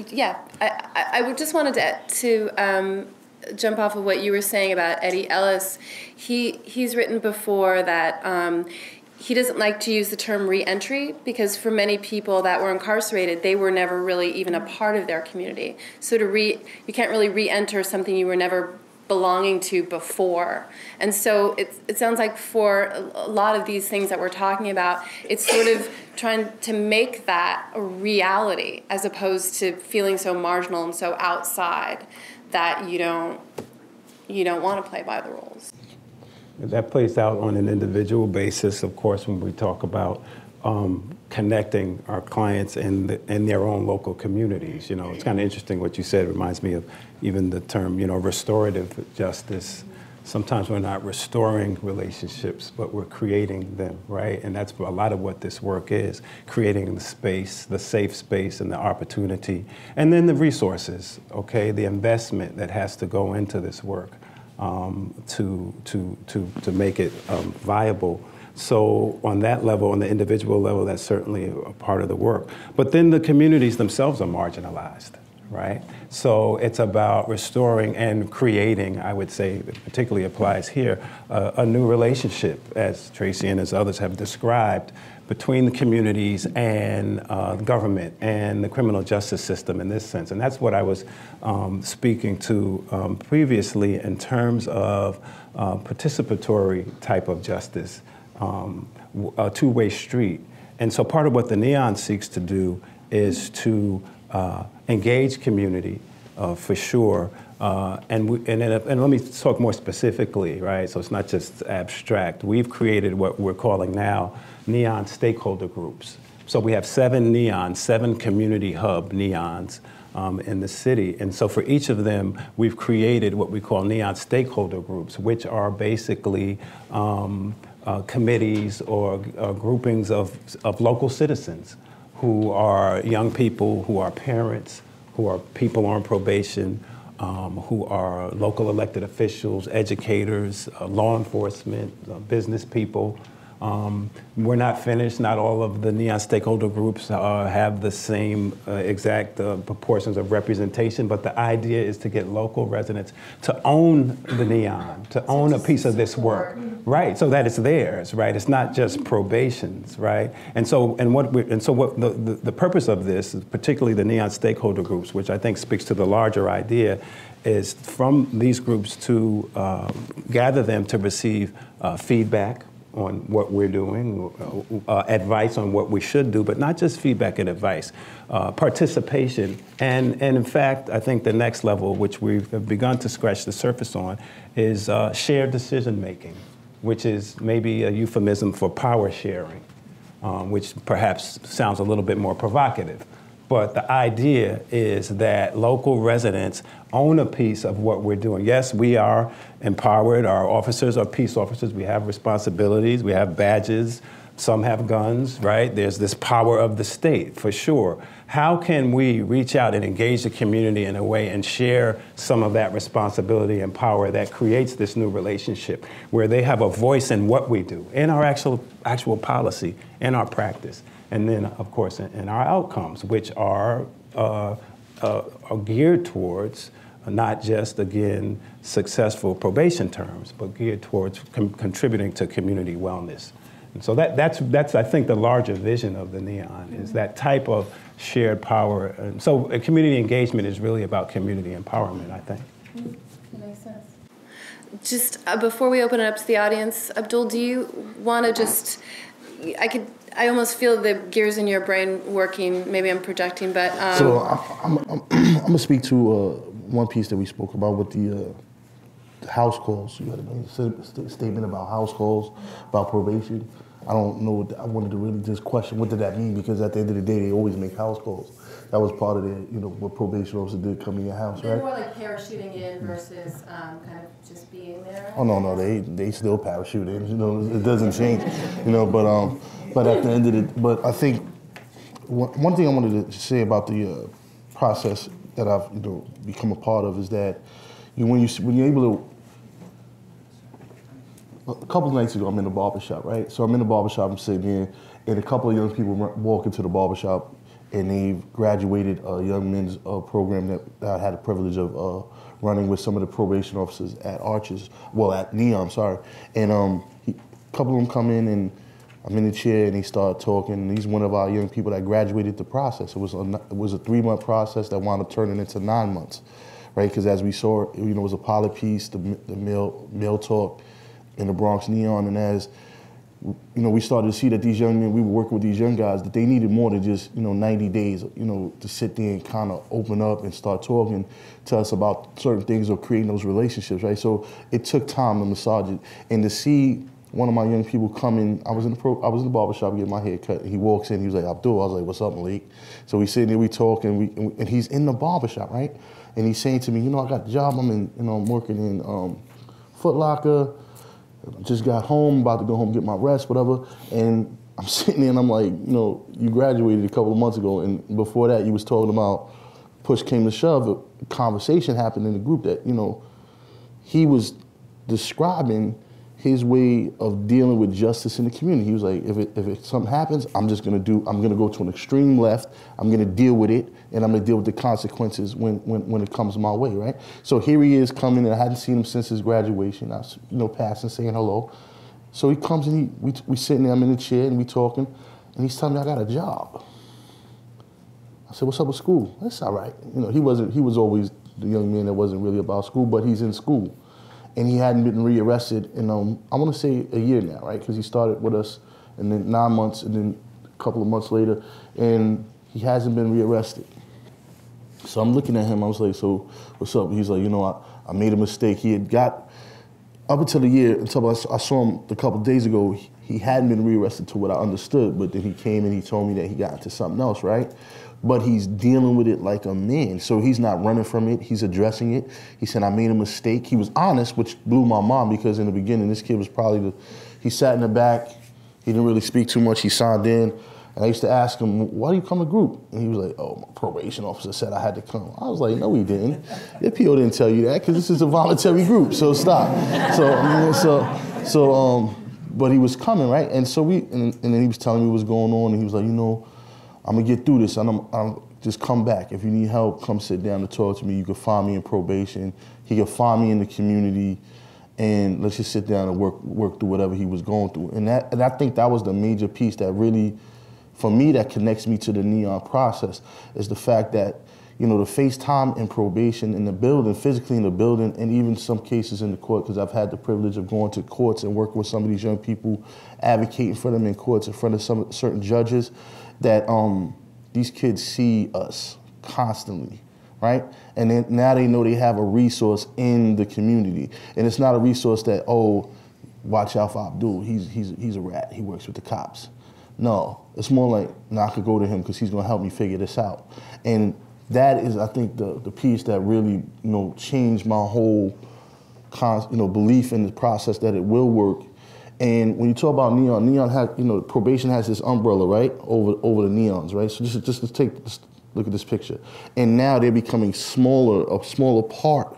Yeah, I would just wanted to jump off of what you were saying about Eddie Ellis. He's written before that he doesn't like to use the term reentry because for many people that were incarcerated, they were never really even a part of their community. So you can't really reenter something you were never belonging to before. And so it sounds like for a lot of these things that we're talking about, it's sort of trying to make that a reality as opposed to feeling so marginal and so outside that you don't want to play by the rules. That plays out on an individual basis, of course, when we talk about connecting our clients in their own local communities. It's kind of interesting what you said. It reminds me of even the term, restorative justice. Sometimes we're not restoring relationships, but we're creating them, right? And that's a lot of what this work is, creating the space, the safe space and the opportunity, and then the resources, okay? The investment that has to go into this work to make it viable. So on that level, on the individual level, that's certainly a part of the work. But then the communities themselves are marginalized, right? So it's about restoring and creating, I would say, it particularly applies here, a new relationship, as Tracey and as others have described, between the communities and the government and the criminal justice system in this sense. And that's what I was speaking to previously in terms of participatory type of justice, a two-way street. And so part of what the NEON seeks to do is to engage community for sure. And let me talk more specifically, right? So it's not just abstract. We've created what we're calling now NEON stakeholder groups. So we have 7 NEONs, 7 community hub NEONs in the city. And so for each of them, we've created what we call NEON stakeholder groups, which are basically committees or groupings of local citizens who are young people, who are parents, who are people on probation, who are local elected officials, educators, law enforcement, business people. We're not finished. Not all of the NEON stakeholder groups have the same exact proportions of representation, but the idea is to get local residents to own the NEON, to own a piece of this work, right? So that it's theirs, right? It's not just probation's, right? And so what the purpose of this, particularly the NEON stakeholder groups, which I think speaks to the larger idea, is from these groups to gather them to receive feedback on what we're doing, advice on what we should do, but not just feedback and advice, participation. And in fact, I think the next level, which we've begun to scratch the surface on, is shared decision making, which is maybe a euphemism for power sharing, which perhaps sounds a little bit more provocative. But the idea is that local residents own a piece of what we're doing. Yes, we are empowered. Our officers are peace officers. We have responsibilities. We have badges. Some have guns, right? There's this power of the state, for sure. How can we reach out and engage the community in a way and share some of that responsibility and power that creates this new relationship where they have a voice in what we do, in our actual policy, in our practice? And then, of course, in our outcomes, which are geared towards not just, again, successful probation terms, but geared towards contributing to community wellness. And so that's I think, the larger vision of the NEON, is that type of shared power. And so community engagement is really about community empowerment, I think. That makes sense. Just before we open it up to the audience, Abdul, do you want to just, I almost feel the gears in your brain working. Maybe I'm projecting, but... So I'm going to speak to one piece that we spoke about with the house calls. You had a statement about house calls, about probation. I don't know, I wanted to really just question what did that mean, because at the end of the day, they always make house calls. That was part of the, what probation officer did, come in your house, right? More like parachuting in versus kind of just being there. Oh no, they still parachute in. It doesn't change. But at the end of it, but I think one thing I wanted to say about the process that I've become a part of is that when you're able to. A couple of nights ago, I'm in the barbershop, right? So I'm in the barbershop, I'm sitting here, and a couple of young people walk into the barbershop, and they've graduated a young men's program that I had the privilege of running with some of the probation officers at at Neon, sorry. And a couple of them come in, and I'm in the chair, and they start talking. And he's one of our young people that graduated the process. It was a 3-month process that wound up turning into 9 months, right? Because as we saw, it was a pilot piece, the male talk in the Bronx Neon, and as we started to see that these young men, we were working with these young guys, that they needed more than just 90 days, to sit there and kind of open up and start talking to us about certain things or creating those relationships, right? So it took time to massage it, and to see one of my young people come in. I was in the barbershop getting my hair cut. He walks in. He was like, "Abdul." I was like, "What's up, Malik?" So we sitting there, we talk, and he's in the barbershop, right? And he's saying to me, "I got a job. I'm working in Foot Locker. Just got home, about to go home, get my rest, whatever." And I'm sitting there, and I'm like, you graduated a couple of months ago, and before that, you was talking about push came to shove. A conversation happened in the group that he was describing his way of dealing with justice in the community. He was like, if something happens, I'm gonna go to an extreme left. I'm gonna deal with it, and I'm gonna deal with the consequences when it comes my way, right? So here he is coming, and I hadn't seen him since his graduation. I was, passing, saying hello. So he comes, and we sitting there, I'm in the chair, and we talking, and he's telling me I got a job. I said, "What's up with school?" "That's all right." He was always the young man that wasn't really about school, but he's in school. And he hadn't been rearrested in, I want to say a year now, right? Because he started with us, and then 9 months, and then a couple of months later, and he hasn't been rearrested. So I'm looking at him, I was like, "So what's up?" He's like, I made a mistake. He had got, up until the year, until I saw him a couple of days ago, he hadn't been rearrested to what I understood, but then he came and he told me that he got into something else, right? But he's dealing with it like a man. So he's not running from it, he's addressing it. He said, "I made a mistake." He was honest, which blew my mind, because in the beginning, this kid was probably he sat in the back, he didn't really speak too much, he signed in. And I used to ask him, "Why do you come to group?" And he was like, "Oh, my probation officer said I had to come." I was like, "No, he didn't. Your PO didn't tell you that, because this is a voluntary group, so stop." But he was coming, right? And so and then he was telling me what was going on, and he was like, "I'm gonna get through this, and I'm just come back. If you need help, come sit down and talk to me. You can find me in probation. He can find me in the community, and let's just sit down and work through whatever he was going through." And I think that was the major piece that really, for me, that connects me to the Neon process, is the fact that, to face time in probation in the building, physically in the building, and even some cases in the court, because I've had the privilege of going to courts and working with some of these young people, advocating for them in courts in front of some certain judges, that these kids see us constantly, right? And then now they know they have a resource in the community. And it's not a resource that, "Oh, watch out for Abdul, he's a rat, he works with the cops." No, it's more like, "No, I could go to him because he's gonna help me figure this out." And that is, I think, the piece that really, changed my whole belief in the process that it will work. And when you talk about Neon has, probation has this umbrella, right, over the Neons, right? So just look at this picture. And now they're becoming a smaller part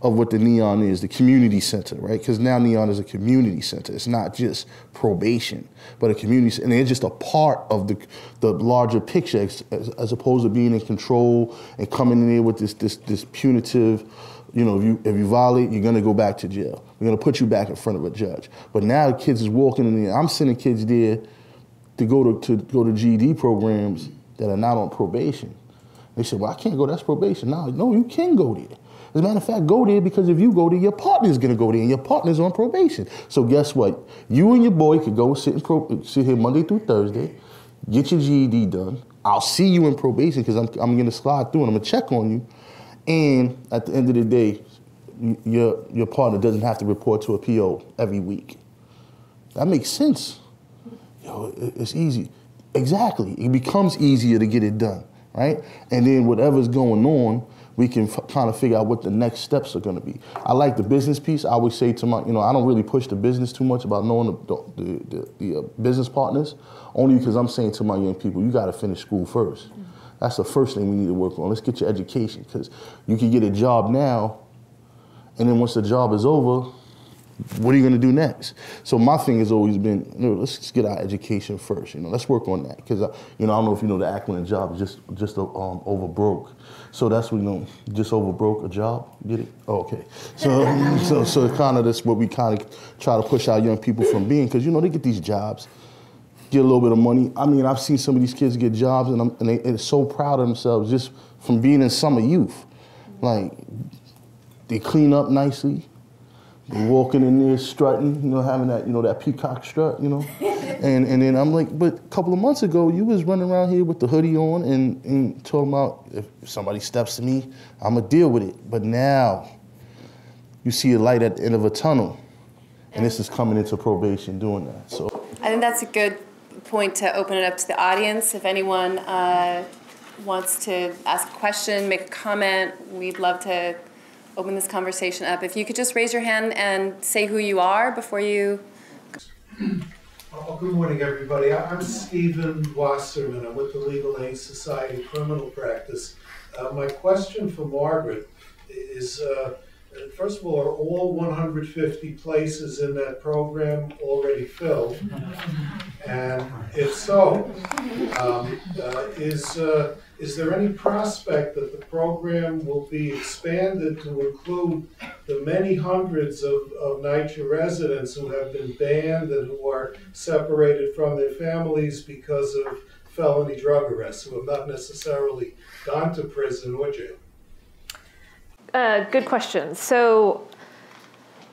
of what the Neon is, the community center, right? Because now Neon is a community center. It's not just probation, but a community, and they're just a part of the larger picture, as opposed to being in control and coming in there with this punitive, if you violate, you're gonna go back to jail. We're gonna put you back in front of a judge. But now the kids is walking in there. I'm sending kids there to go to GED programs that are not on probation. They said, "Well, I can't go, that's probation." No, you can go there. As a matter of fact, go there, because if you go there, your partner's gonna go there, and your partner's on probation. So guess what? You and your boy could go sit here Monday through Thursday, get your GED done. I'll see you in probation, because I'm gonna slide through and I'm gonna check on you. And at the end of the day, your partner doesn't have to report to a PO every week. That makes sense. It's easy. Exactly. It becomes easier to get it done, right? And then whatever's going on, we can kind of figure out what the next steps are going to be. I like the business piece. I always say to my, I don't really push the business too much about knowing the business partners, only because I'm saying to my young people, you got to finish school first. That's the first thing we need to work on. Let's get your education, because you can get a job now, and then once the job is over, what are you going to do next? So my thing has always been, let's just get our education first. Let's work on that because I don't know if you know the acronym job is just over broke. So that's what just over broke a job. Get it? Oh, okay. So kind of that's what we kind of try to push our young people from being because they get these jobs, get a little bit of money. I mean, I've seen some of these kids get jobs and they're so proud of themselves just from being in summer youth. Like they clean up nicely. They're walking in there strutting, having that, that peacock strut, and then I'm like, but a couple of months ago, you was running around here with the hoodie on and talking about if somebody steps to me, I'm gonna deal with it. But now, you see a light at the end of a tunnel, and this is coming into probation doing that. So I think that's a good point to open it up to the audience. If anyone wants to ask a question, make a comment, we'd love to open this conversation up. If you could just raise your hand and say who you are before you... Good morning, everybody. I'm Stephen Wasserman. I'm with the Legal Aid Society Criminal Practice. My question for Margaret is, first of all, are all 150 places in that program already filled? And if so, is there any prospect that the program will be expanded to include the many hundreds of NYCHA residents who have been banned and who are separated from their families because of felony drug arrests, who have not necessarily gone to prison or jail? Good question. So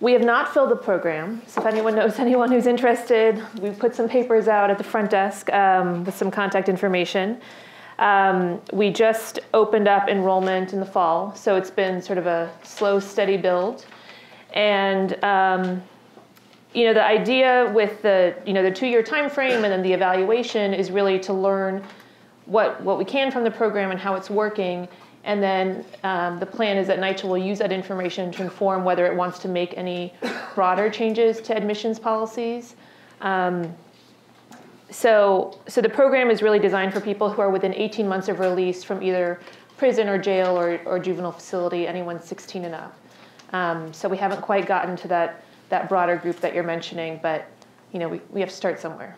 we have not filled the program. So if anyone knows anyone who's interested, we've put some papers out at the front desk with some contact information. We just opened up enrollment in the fall, so it's been sort of a slow, steady build. And the idea with the the 2-year time frame and then the evaluation is really to learn what we can from the program and how it's working. And then the plan is that NYCHA will use that information to inform whether it wants to make any broader changes to admissions policies. So the program is really designed for people who are within 18 months of release from either prison or jail or juvenile facility, anyone 16 and up. So we haven't quite gotten to that broader group that you're mentioning, but we have to start somewhere.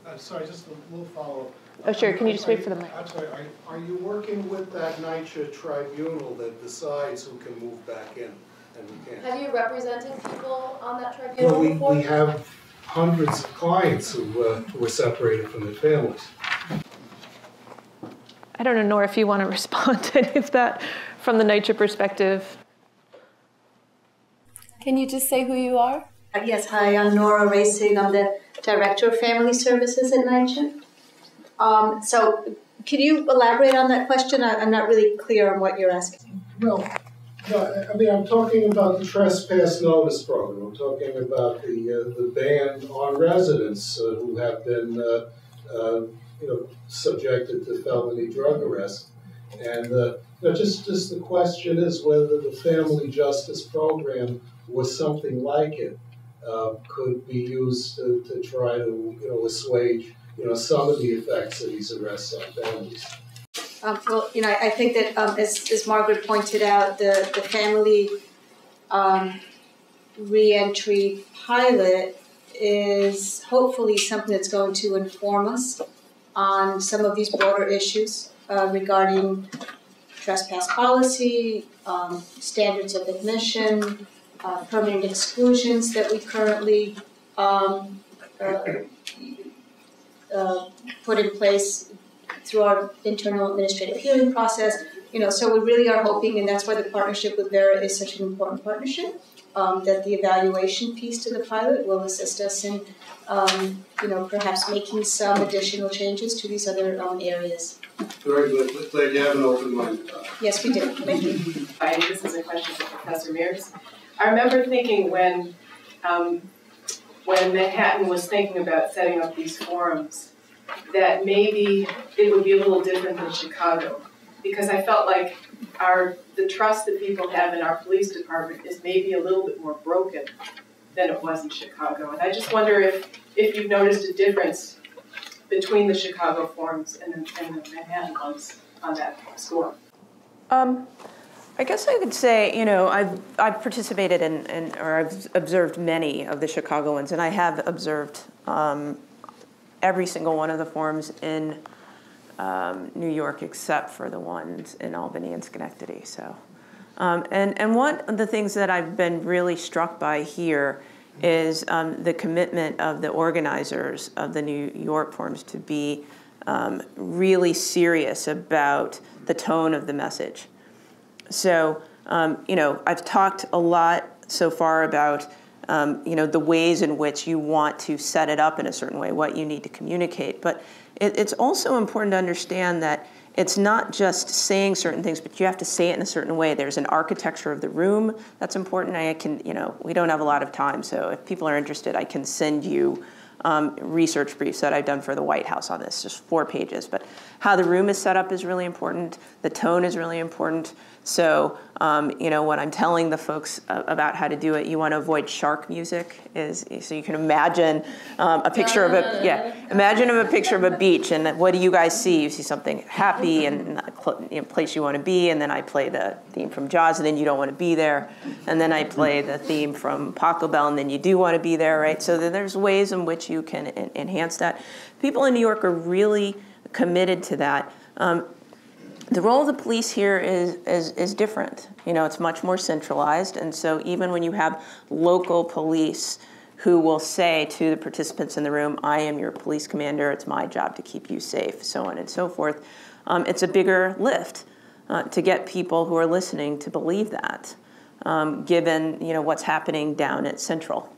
I'm sorry, just a little follow-up. Oh, sure. Can you just wait for the mic? I'm sorry. Are you working with that NYCHA tribunal that decides who can move back in and who can't? Have you represented people on that tribunal before? Well, we have hundreds of clients who were separated from their families. I don't know, Nora, if you want to respond to any of that from the NYCHA perspective. Can you just say who you are? Yes, hi, I'm Nora Racing. I'm the Director of Family Services at NYCHA. So can you elaborate on that question? I'm not really clear on what you're asking. No, I mean, I'm talking about the trespass notice program. I'm talking about the ban on residents who have been subjected to felony drug arrest. And just the question is whether the family justice program or something like it could be used to try to assuage some of the effects of these arrests on families. Well, I think that as Margaret pointed out, the family reentry pilot is hopefully something that's going to inform us on some of these broader issues regarding trespass policy, standards of admission, permanent exclusions that we currently put in place through our internal administrative hearing process. So we really are hoping, and that's why the partnership with Vera is such an important partnership, that the evaluation piece to the pilot will assist us in, perhaps making some additional changes to these other areas. Very good. Glad you have an open mind. Yes, we do. Thank you. Hi, this is a question for Professor Meares. I remember thinking when Manhattan was thinking about setting up these forums, that maybe it would be a little different than Chicago, because I felt like the trust that people have in our police department is maybe a little bit more broken than it was in Chicago. And I just wonder if you've noticed a difference between the Chicago forums and the Manhattan ones on that score. I guess I could say, you know, I've participated in or I've observed many of the Chicago ones, and I have observed every single one of the forums in New York except for the ones in Albany and Schenectady. So, and one of the things that I've been really struck by here is the commitment of the organizers of the New York forums to be really serious about the tone of the message. So, you know, I've talked a lot so far about, you know, the ways in which you want to set it up in a certain way, what you need to communicate. But it's also important to understand that it's not just saying certain things, but you have to say it in a certain way. There's an architecture of the room that's important. I can, you know, we don't have a lot of time, so if people are interested, I can send you research briefs that I've done for the White House on this, just 4 pages. But how the room is set up is really important. The tone is really important. So, you know, when I'm telling the folks about how to do it, you want to avoid shark music. So you can imagine a picture of imagine a picture of a beach, and what do you guys see? You see something happy and a place you want to be, and then I play the theme from Jaws, and then you don't want to be there, and then I play the theme from Paco Bell, and then you do want to be there, right? So there's ways in which you can enhance that. People in New York are really committed to that. The role of the police here is different. You know, it's much more centralized, and so even when you have local police who will say to the participants in the room, I am your police commander, it's my job to keep you safe, so on and so forth, it's a bigger lift to get people who are listening to believe that, given, you know, what's happening down at Central,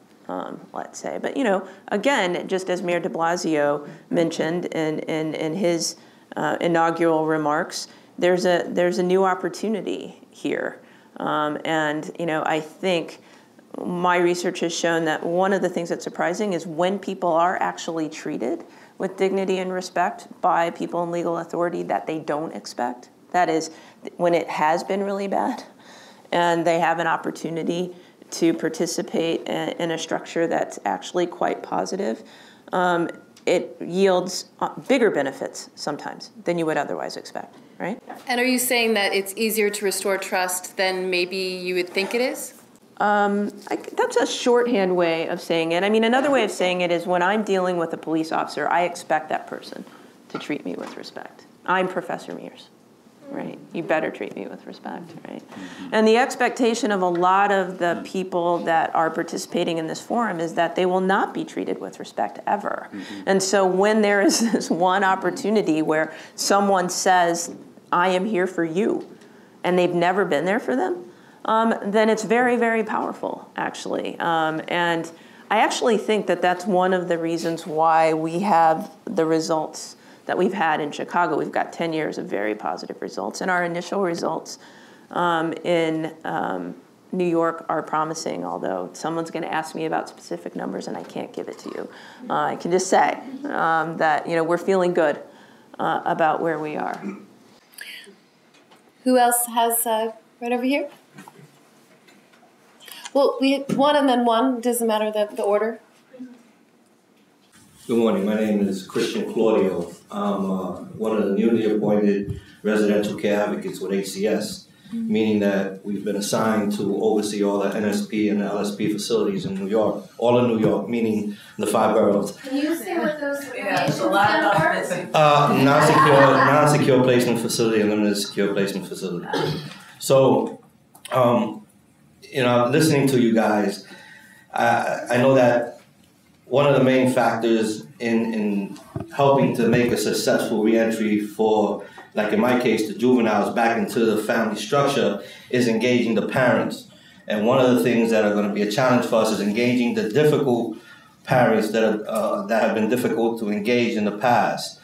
let's say. But, you know, again, just as Mayor de Blasio mentioned in his inaugural remarks, there's a new opportunity here, and you know, I think my research has shown that one of the things that's surprising is when people are actually treated with dignity and respect by people in legal authority that they don't expect. That is, when it has been really bad, and they have an opportunity to participate in a structure that's actually quite positive. It yields bigger benefits sometimes than you would otherwise expect, right? And are you saying that it's easier to restore trust than maybe you would think it is? That's a shorthand way of saying it. I mean, another way of saying it is when I'm dealing with a police officer, I expect that person to treat me with respect. I'm Professor Meares, right? You better treat me with respect, right? And the expectation of a lot of the people that are participating in this forum is that they will not be treated with respect ever. And so when there is this one opportunity where someone says, I am here for you, and they've never been there for them, then it's very, very powerful, actually. And I actually think that that's one of the reasons why we have the results that we've had in Chicago. We've got 10 years of very positive results, and our initial results in New York are promising, although someone's going to ask me about specific numbers and I can't give it to you. I can just say that, you know, we're feeling good about where we are. Who else has, right over here? Well, we had one and then one. Doesn't matter the order. Good morning. My name is Christian Claudio. I'm one of the newly appointed residential care advocates with ACS, meaning that we've been assigned to oversee all the NSP and the LSP facilities in New York, all of New York, meaning the 5 boroughs. Can you say what those stand for? Non-secure placement facility and limited secure placement facility. So, you know, listening to you guys, I know that one of the main factors in helping to make a successful reentry for, like in my case, the juveniles back into the family structure is engaging the parents. And one of the things that are going to be a challenge for us is engaging the difficult parents that have been difficult to engage in the past,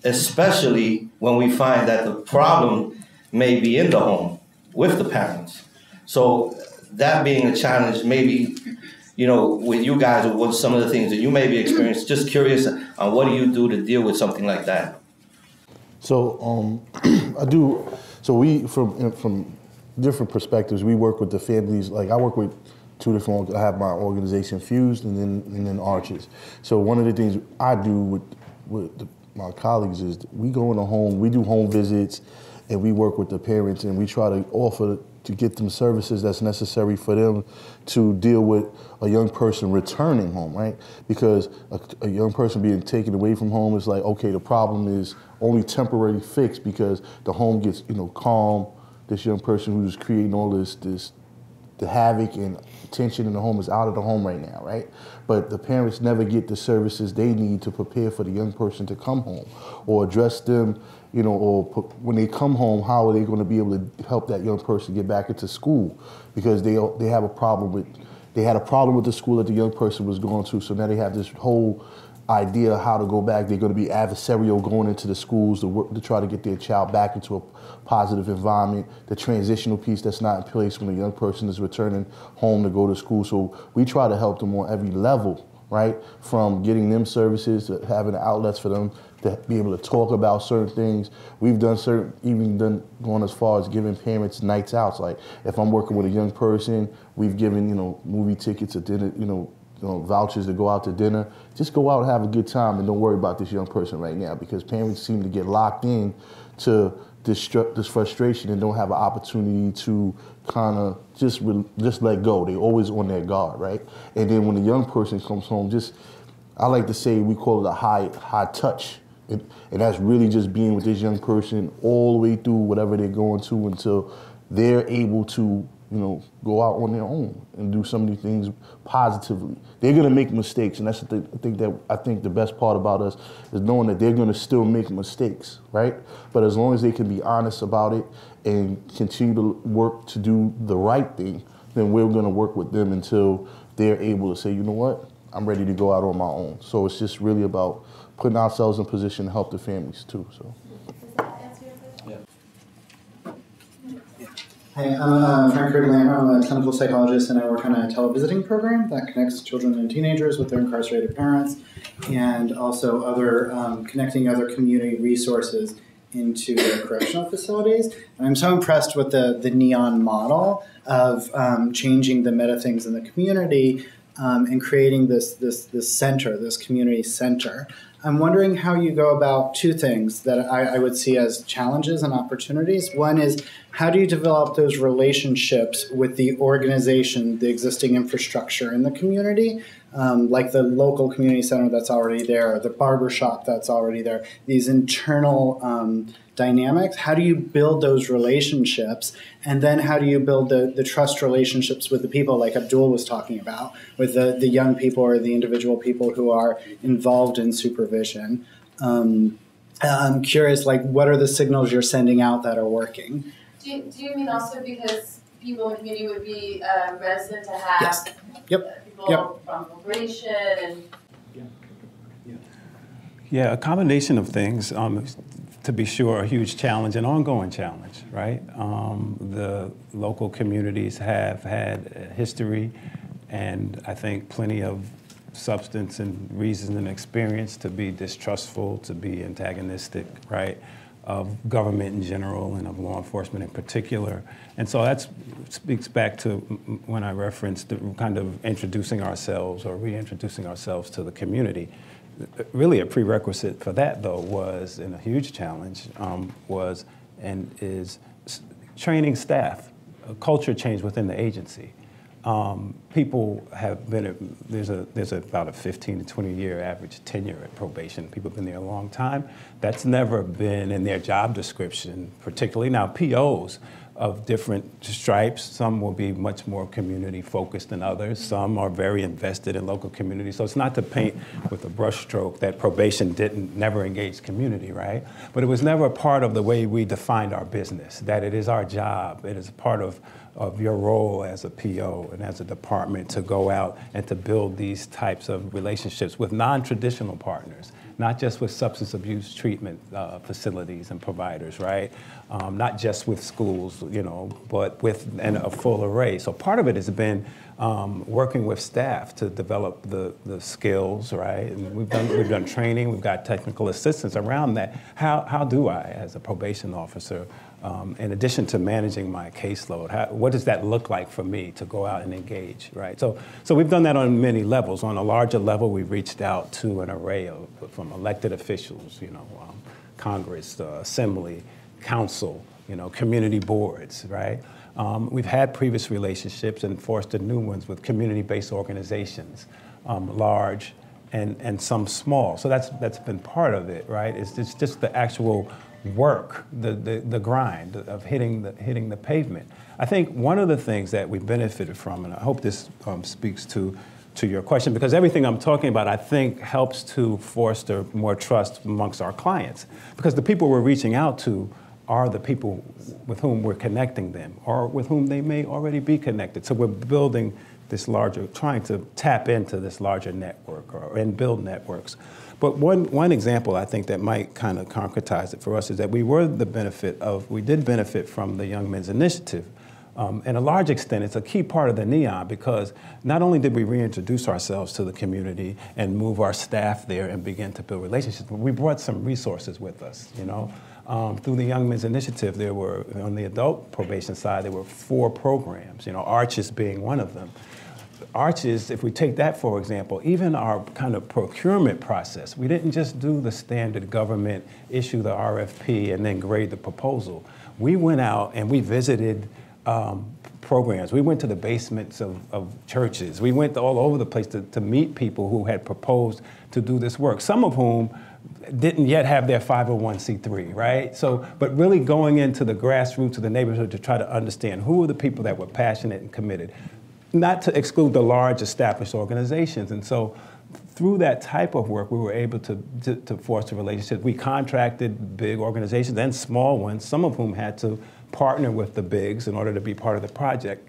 especially when we find that the problem may be in the home with the parents. So that being a challenge, maybe, you know, with you guys, what some of the things that you may be experiencing, just curious on what do you do to deal with something like that? So we, from different perspectives, we work with the families. Like I work with 2 different, I have my organization Fused and then Arches. So one of the things I do with my colleagues is we go in a home, we do home visits, and we work with the parents, and we try to offer to get them services that's necessary for them to deal with a young person returning home, right? Because a young person being taken away from home is like, okay, the problem is only temporarily fixed because the home gets, calm. This young person who's creating all the havoc and tension in the home is out of the home right now, right? But the parents never get the services they need to prepare for the young person to come home or address them, or when they come home, how are they going to be able to help that young person get back into school? Because they have a problem with, they had a problem with the school that the young person was going to, so now they have this whole idea how to go back. They're going to be adversarial going into the schools to try to get their child back into a positive environment. The transitional piece that's not in place when a young person is returning home to go to school. So we try to help them on every level, right? From getting them services to having outlets for them to be able to talk about certain things. We've done going as far as giving parents nights out. Like if I'm working with a young person, we've given, movie tickets at dinner, vouchers to go out to dinner. Just go out and have a good time and don't worry about this young person right now, because parents seem to get locked in to this frustration and don't have an opportunity to kind of just let go. They're always on their guard, right? And then when the young person comes home, I like to say we call it a high touch. And that's really just being with this young person all the way through whatever they're going to until they're able to go out on their own and do some of these things positively. They're gonna make mistakes, and that's I think the best part about us is knowing that they're gonna still make mistakes, right? But as long as they can be honest about it and continue to work to do the right thing, then we're gonna work with them until they're able to say, you know what, I'm ready to go out on my own. So it's just really about putting ourselves in position to help the families too. So. Hey, I'm Frank Kruglander. I'm a clinical psychologist, and I work on a televisiting program that connects children and teenagers with their incarcerated parents, and also connecting other community resources into their correctional facilities. And I'm so impressed with the NEON model of changing the meta things in the community and creating this center, this community center. I'm wondering how you go about two things that I would see as challenges and opportunities. One is, how do you develop those relationships with the organization, the existing infrastructure in the community, like the local community center that's already there, or the barbershop that's already there, these internal dynamics? How do you build those relationships? And then how do you build the trust relationships with the people like Abdul was talking about, with the young people or the individual people who are involved in supervision? I'm curious, what are the signals you're sending out that are working? Do you mean also because people in the community would be reticent to have people from Probation and... Yeah, a combination of things. To be sure, a huge challenge, an ongoing challenge, right? The local communities have had a history and I think plenty of substance and reason and experience to be distrustful, to be antagonistic, right? Of government in general and of law enforcement in particular. And so that speaks back to when I referenced the kind of introducing ourselves or reintroducing ourselves to the community. Really a prerequisite for that, though, was, and a huge challenge, was and is training staff, a culture change within the agency. People have been, there's about a 15 to 20 year average tenure at probation. People have been there a long time. That's never been in their job description, particularly. Now, POs of different stripes, some will be much more community focused than others. Some are very invested in local communities. So it's not to paint with a brushstroke that probation never engage community, right? But it was never a part of the way we defined our business, that it is our job, it is a part of your role as a PO and as a department to go out and to build these types of relationships with non-traditional partners, not just with substance abuse treatment facilities and providers, right? Not just with schools, but with a full array. So part of it has been working with staff to develop the skills, right? And we've done training, we've got technical assistance around that. How do I, as a probation officer, in addition to managing my caseload, what does that look like for me to go out and engage, right? So we've done that on many levels. On a larger level, we've reached out to an array from elected officials, Congress, Assembly, Council, community boards, right? We've had previous relationships and fostered new ones with community-based organizations, large and some small. So that's been part of it, right? It's just the actual work, the grind of hitting the pavement. I think one of the things that we benefited from, and I hope this speaks to your question, because everything I'm talking about, I think, helps to foster more trust amongst our clients. Because the people we're reaching out to are the people with whom we're connecting them, or with whom they may already be connected. So we're building this larger, trying to tap into this larger network and build networks. But one example I think that might kind of concretize it for us is that we did benefit from the Young Men's Initiative. In a large extent, it's a key part of the NEON because not only did we reintroduce ourselves to the community and move our staff there and begin to build relationships, but we brought some resources with us, Through the Young Men's Initiative, there were, on the adult probation side, there were 4 programs, ARCHES being one of them. ARCHES, if we take that for example, even our kind of procurement process, we didn't just do the standard government, issue the RFP, and then grade the proposal. We went out and we visited programs. We went to the basements of churches. We went all over the place to meet people who had proposed to do this work, some of whom didn't yet have their 501c3, right? So, but really going into the grassroots of the neighborhood to try to understand who were the people that were passionate and committed, not to exclude the large established organizations. And so through that type of work, we were able to foster relationships. We contracted big organizations and small ones, some of whom had to partner with the bigs in order to be part of the project.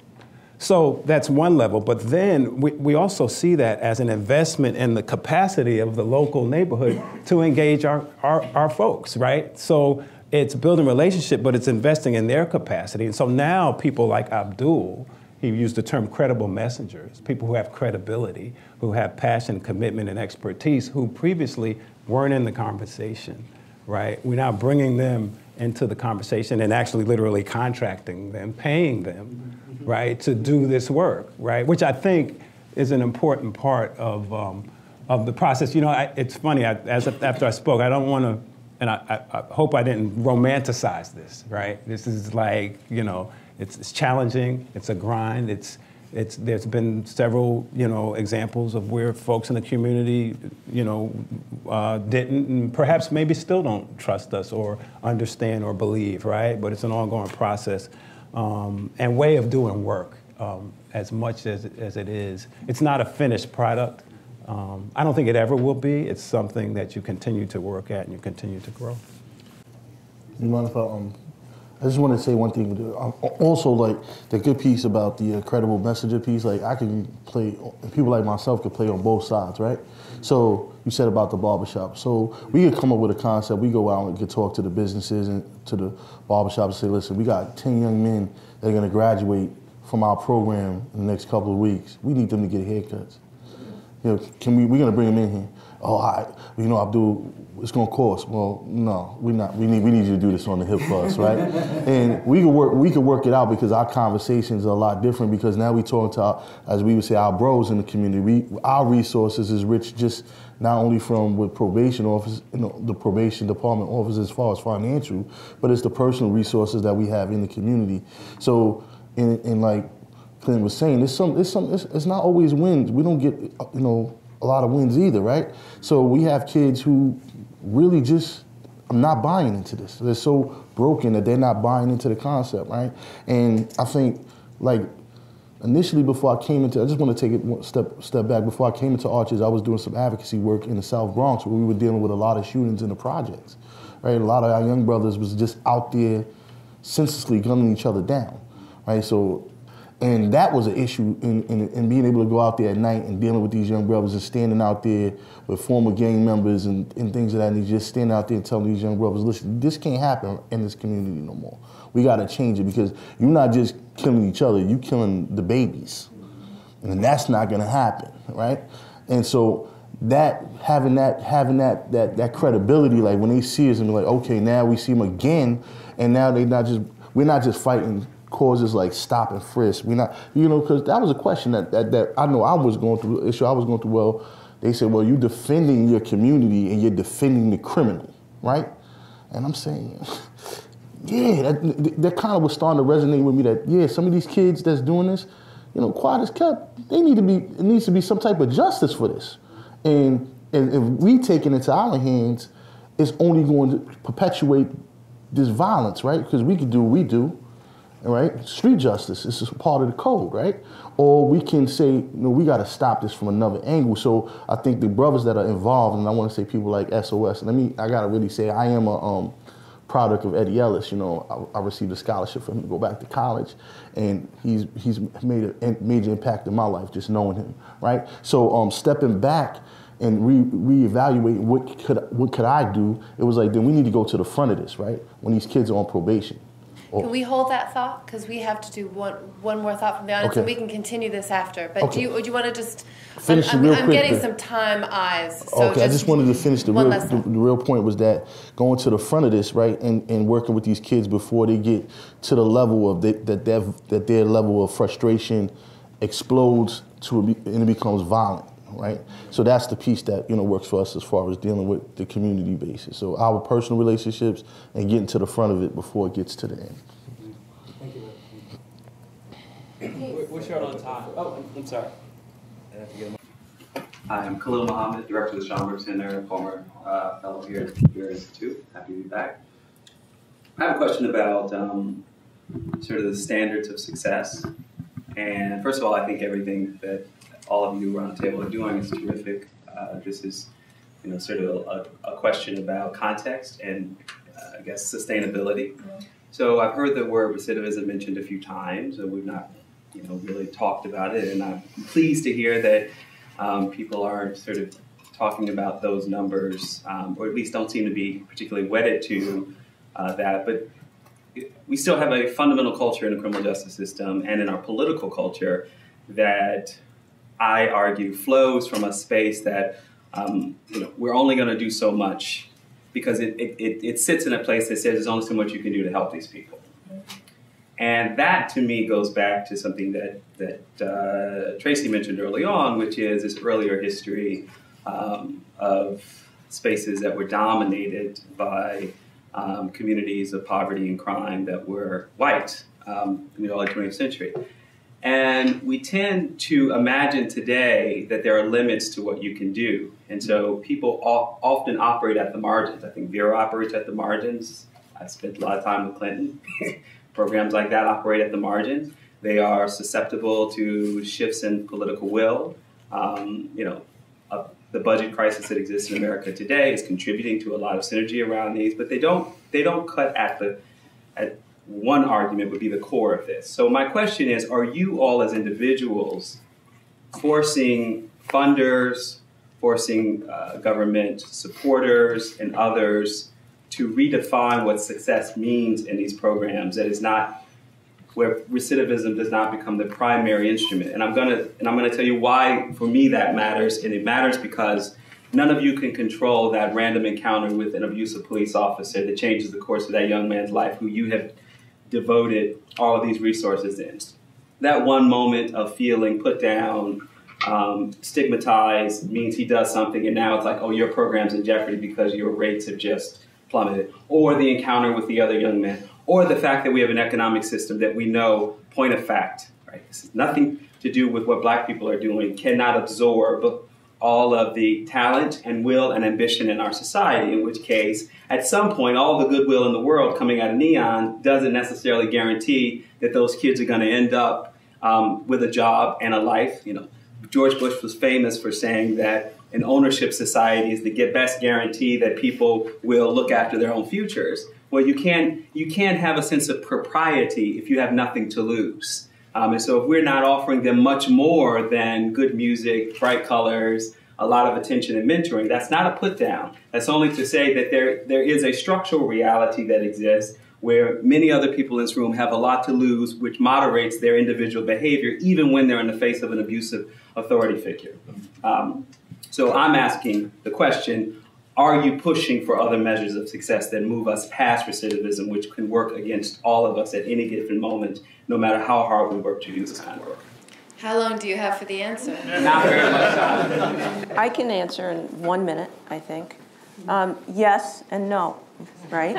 So that's one level, but then we also see that as an investment in the capacity of the local neighborhood to engage our folks, right? So it's building relationship, but it's investing in their capacity. And so now people like Abdul, he used the term credible messengers, people who have credibility, who have passion, commitment, and expertise, who previously weren't in the conversation, right? We're now bringing them into the conversation and actually literally contracting them, paying them, right, to do this work, right? Which I think is an important part of the process. It's funny, after I spoke, I don't want to, and I hope I didn't romanticize this, right? This is like, it's challenging, it's a grind, there's been several, examples of where folks in the community, didn't and perhaps maybe still don't trust us or understand or believe, right? But it's an ongoing process and way of doing work as much as it is. It's not a finished product. I don't think it ever will be. It's something that you continue to work at and you continue to grow. You mind if I just want to say one thing. Also, like, the good piece about the credible messenger piece, like, I can play, people like myself could play on both sides, right? So you said about the barbershop. So we could come up with a concept. We go out and could talk to the businesses and to the barbershop and say, listen, we got 10 young men that are going to graduate from our program in the next couple of weeks. We need them to get haircuts. We're going to bring them in here. Oh, Abdul, it's going to cost. Well, no, we're not. We need you to do this on the hip for us, right? And we could work it out because our conversations are a lot different because now we talk to, as we would say, our bros in the community. Our resources is rich just not only from with probation office, the probation department office as far as financial, but it's the personal resources that we have in the community. So, in like Clint was saying, it's not always wins. We don't get, a lot of wins either, right? So we have kids who really just are not buying into this. They're so broken that they're not buying into the concept, right? And I think, like, initially before I came into, I just want to take it one step back. Before I came into Arches, I was doing some advocacy work in the South Bronx where we were dealing with a lot of shootings in the projects, right? A lot of our young brothers was just out there senselessly gunning each other down, right? So, and that was an issue in being able to go out there at night and dealing with these young brothers and standing out there with former gang members and things of that nature, just standing out there and telling these young brothers, listen, this can't happen in this community no more. We got to change it because you're not just killing each other, you're killing the babies. And that's not going to happen, right? And so having that credibility, like when they see us and be like, okay, now we see them again, and now we're not just fighting causes like stop and frisk. We're not, because that was a question that I know I was going through, issue I was going through. Well, they said, well, you're defending your community and you're defending the criminal, right? And I'm saying, yeah, that kind of was starting to resonate with me that, yeah, some of these kids that's doing this, you know, quiet as kept, it needs to be some type of justice for this. And if we take it into our hands, it's only going to perpetuate this violence, right? Because we can do what we do, right? Street justice is just part of the code, right? Or we can say, you know, we got to stop this from another angle. So I think the brothers that are involved, and I want to say people like SOS, and I got to really say I am a product of Eddie Ellis. You know, I received a scholarship for him to go back to college, and he's made a major impact in my life just knowing him, right? So stepping back and reevaluate what could I do, it was like, then we need to go to the front of this, right? When these kids are on probation. Can we hold that thought? Because we have to do one more thought from the audience, and we can continue this after. But do you want to just finish I'm real quick? getting some time eyes. So okay, I just wanted to finish the real point was that going to the front of this, right, and working with these kids before they get to the level of that their level of frustration explodes and it becomes violent. Right, so that's the piece that, you know, works for us as far as dealing with the community basis. So our personal relationships and getting to the front of it before it gets to the end. Thank you. We're short on time. Oh, I'm sorry. I'm Khalil Muhammad, director of the Schomburg Center, former fellow here at the Vera Institute. Happy to be back. I have a question about sort of the standards of success. And first of all, I think everything that all of you around the table are doing is terrific. This is, you know, sort of a question about context and I guess sustainability. So I've heard the word recidivism mentioned a few times, and we've not, you know, really talked about it. And I'm pleased to hear that people are sort of talking about those numbers, or at least don't seem to be particularly wedded to that. But we still have a fundamental culture in the criminal justice system and in our political culture that I argue flows from a space that you know, we're only going to do so much because it sits in a place that says there's only so much you can do to help these people. And that, to me, goes back to something that Tracey mentioned early on, which is this earlier history of spaces that were dominated by communities of poverty and crime that were white in the early 20th century. And we tend to imagine today that there are limits to what you can do. And so people often operate at the margins. I think Vera operates at the margins. I spent a lot of time with Clinton. Programs like that operate at the margins. They are susceptible to shifts in political will. You know, the budget crisis that exists in America today is contributing to a lot of synergy around these, but they don't cut at one argument would be the core of this. So my question is, are you all as individuals forcing funders, forcing government supporters and others to redefine what success means in these programs that is not, where recidivism does not become the primary instrument? And I'm gonna tell you why for me that matters, and it matters because none of you can control that random encounter with an abusive police officer that changes the course of that young man's life who you have devoted all of these resources in. That one moment of feeling put down, stigmatized, means he does something and now it's like, oh, your program's in jeopardy because your rates have just plummeted. Or the encounter with the other young man. Or the fact that we have an economic system that we know, point of fact, right? This has nothing to do with what black people are doing, cannot absorb all of the talent and will and ambition in our society, in which case, at some point, all the goodwill in the world coming out of Neon doesn't necessarily guarantee that those kids are going to end up with a job and a life. You know, George Bush was famous for saying that an ownership society is the best guarantee that people will look after their own futures. Well, you can't have a sense of propriety if you have nothing to lose. And so if we're not offering them much more than good music, bright colors, a lot of attention and mentoring, that's not a put down. That's only to say that there is a structural reality that exists where many other people in this room have a lot to lose, which moderates their individual behavior, even when they're in the face of an abusive authority figure. So I'm asking the question, are you pushing for other measures of success that move us past recidivism, which can work against all of us at any given moment, no matter how hard we work to do this kind of work? How long do you have for the answer? Not very much time. I can answer in 1 minute, I think. Yes and no. right?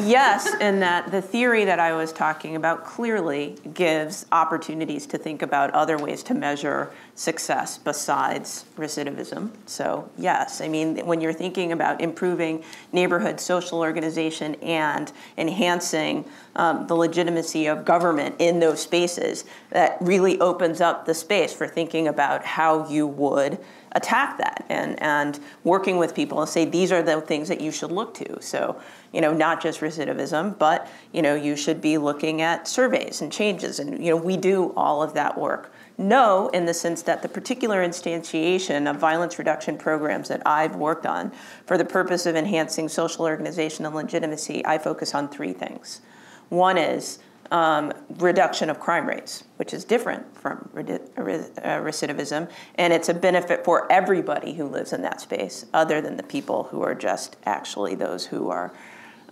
Yes, in that the theory that I was talking about clearly gives opportunities to think about other ways to measure success besides recidivism. So yes, I mean, when you're thinking about improving neighborhood social organization and enhancing the legitimacy of government in those spaces, that really opens up the space for thinking about how you would attack that and working with people and say, these are the things that you should look to. So, not just recidivism, but, you should be looking at surveys and changes. And, we do all of that work. No, in the sense that the particular instantiation of violence reduction programs that I've worked on for the purpose of enhancing social organization and legitimacy, I focus on three things. One is reduction of crime rates, which is different from recidivism, and it's a benefit for everybody who lives in that space, other than the people who are just actually those who are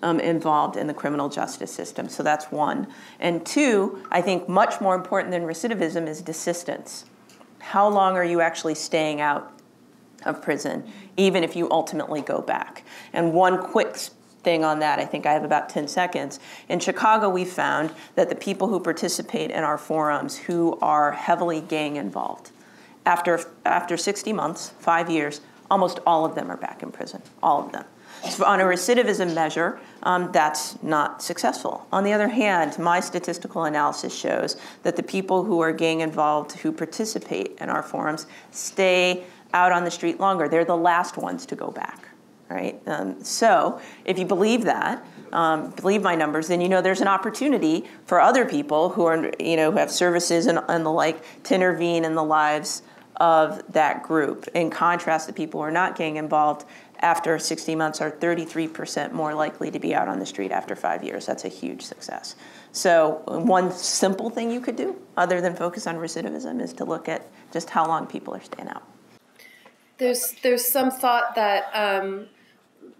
involved in the criminal justice system. So that's one. And two, I think much more important than recidivism is desistance. How long are you actually staying out of prison, even if you ultimately go back? And one quick thing on that, I think I have about 10 seconds. In Chicago, we found that the people who participate in our forums who are heavily gang involved, after 60 months, 5 years, almost all of them are back in prison, all of them. So on a recidivism measure, that's not successful. On the other hand, my statistical analysis shows that the people who are gang involved who participate in our forums stay out on the street longer. They're the last ones to go back. Right? So if you believe that, believe my numbers, then there's an opportunity for other people who are who have services and the like to intervene in the lives of that group. In contrast, the people who are not gang involved after 60 months are 33% more likely to be out on the street after 5 years. That's a huge success. So one simple thing you could do, other than focus on recidivism, is to look at just how long people are staying out. There's some thought that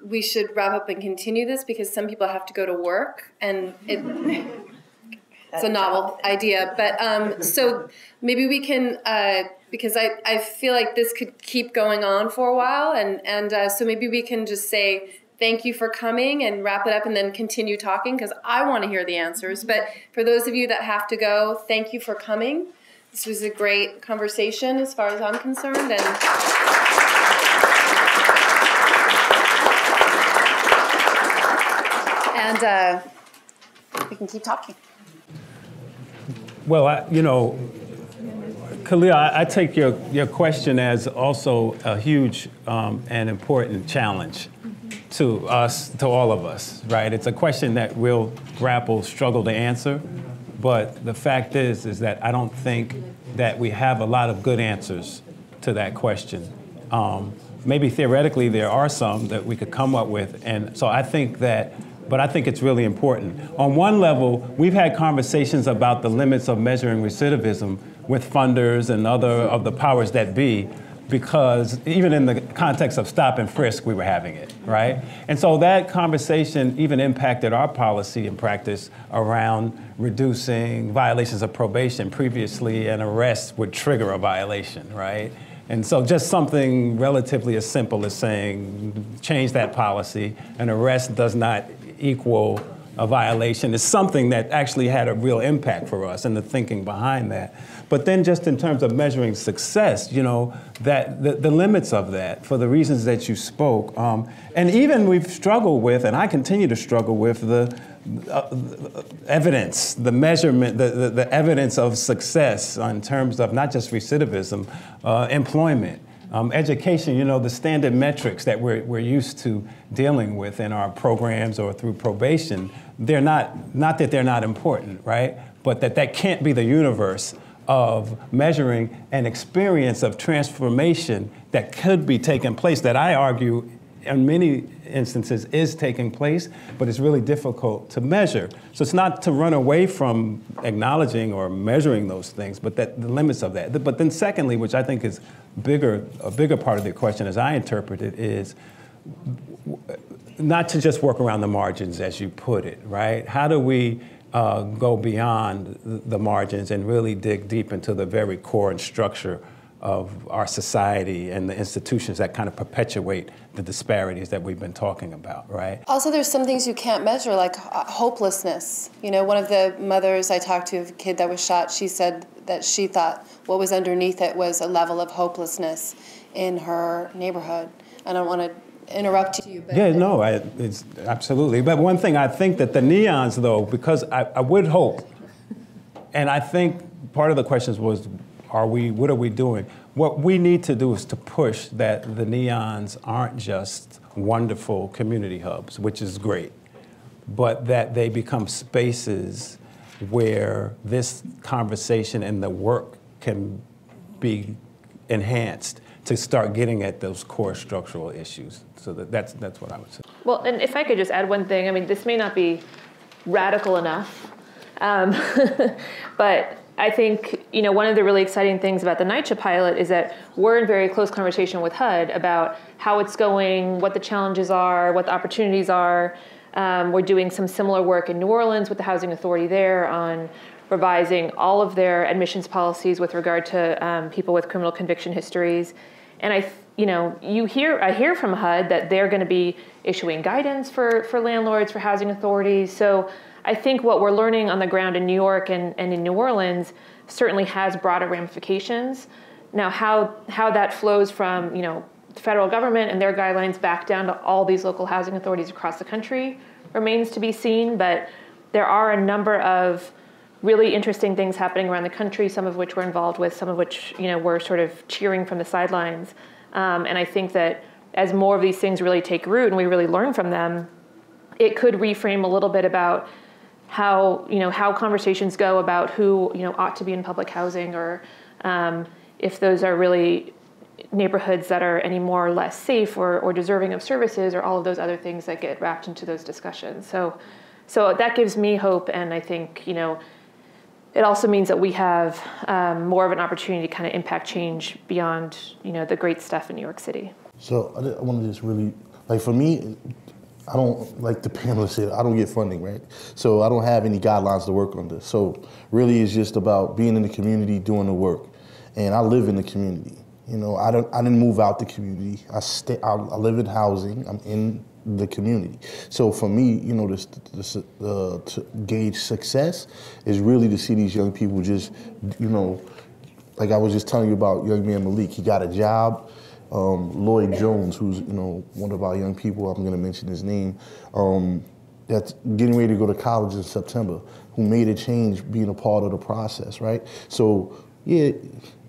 we should wrap up and continue this because some people have to go to work, and it's a novel idea. But so maybe we can, because I feel like this could keep going on for a while, and so maybe we can just say thank you for coming and wrap it up and then continue talking because I want to hear the answers. But for those of you that have to go, thank you for coming. This was a great conversation as far as I'm concerned. And we can keep talking. Well, Khalil, I take your question as also a huge and important challenge to us, to all of us, right? It's a question that we'll struggle to answer, but the fact is that I don't think that we have a lot of good answers to that question. Maybe theoretically there are some that we could come up with, and so I think that. But I think it's really important. On one level, we've had conversations about the limits of measuring recidivism with funders and other of the powers that be, because even in the context of stop and frisk, we were having it, right? And so that conversation even impacted our policy and practice around reducing violations of probation. Previously, an arrest would trigger a violation, right? And so just something relatively as simple as saying, change that policy. An arrest does not equal a violation is something that actually had a real impact for us and the thinking behind that. But then just in terms of measuring success, that the limits of that for the reasons that you spoke, and even we've struggled with, and I continue to struggle with the evidence, the measurement, the evidence of success in terms of not just recidivism, employment. Education, the standard metrics that we're used to dealing with in our programs or through probation, they're not that they're not important, right? But that can't be the universe of measuring an experience of transformation that could be taking place, that I argue in many instances is taking place, but it's really difficult to measure. So it's not to run away from acknowledging or measuring those things, but that the limits of that. But then secondly, which I think is a bigger part of the question as I interpret it, is not to just work around the margins, as you put it, right? How do we go beyond the margins and really dig deep into the very core and structure of our society and the institutions that kind of perpetuate the disparities that we've been talking about, right? Also, there's some things you can't measure, like hopelessness. You know, one of the mothers I talked to, of a kid that was shot, she said that she thought what was underneath it was a level of hopelessness in her neighborhood. I don't want to interrupt you. But yeah, no, it's absolutely. But one thing, I think that the neons, though, because I would hope, and I think part of the questions was, what are we doing? What we need to do is to push that the neons aren't just wonderful community hubs, which is great, but that they become spaces where this conversation and the work can be enhanced to start getting at those core structural issues. So that's what I would say. Well, and if I could just add one thing, I mean, this may not be radical enough, but I think, you know, one of the really exciting things about the NYCHA pilot is that we're in very close conversation with HUD about how it's going, what the challenges are, what the opportunities are. We're doing some similar work in New Orleans with the Housing Authority there on revising all of their admissions policies with regard to people with criminal conviction histories. And I hear from HUD that they're going to be issuing guidance for landlords, for housing authorities. So I think what we're learning on the ground in New York and in New Orleans certainly has broader ramifications. Now, how that flows from, you know, the federal government and their guidelines back down to all these local housing authorities across the country remains to be seen. But there are a number of really interesting things happening around the country, some of which we're involved with, some of which, you know, we're sort of cheering from the sidelines. And I think that as more of these things really take root and we really learn from them, it could reframe a little bit about how conversations go about who, you know, ought to be in public housing, or if those are really neighborhoods that are any more or less safe or deserving of services, or all of those other things that get wrapped into those discussions. So that gives me hope, and I think, you know, it also means that we have more of an opportunity to kind of impact change beyond, you know, the great stuff in New York City. So I want to just really, like, for me, I don't, like the panelist said, I don't get funding, right? So I don't have any guidelines to work under. So really it's just about being in the community, doing the work. And I live in the community. You know, I didn't move out the community. I live in housing, I'm in the community. So for me, you know, to gauge success is really to see these young people just, you know, like I was just telling you about young man Malik, he got a job. Lloyd Jones, who's, you know, one of our young people, I'm gonna mention his name, that's getting ready to go to college in September, who made a change being a part of the process, right? So yeah,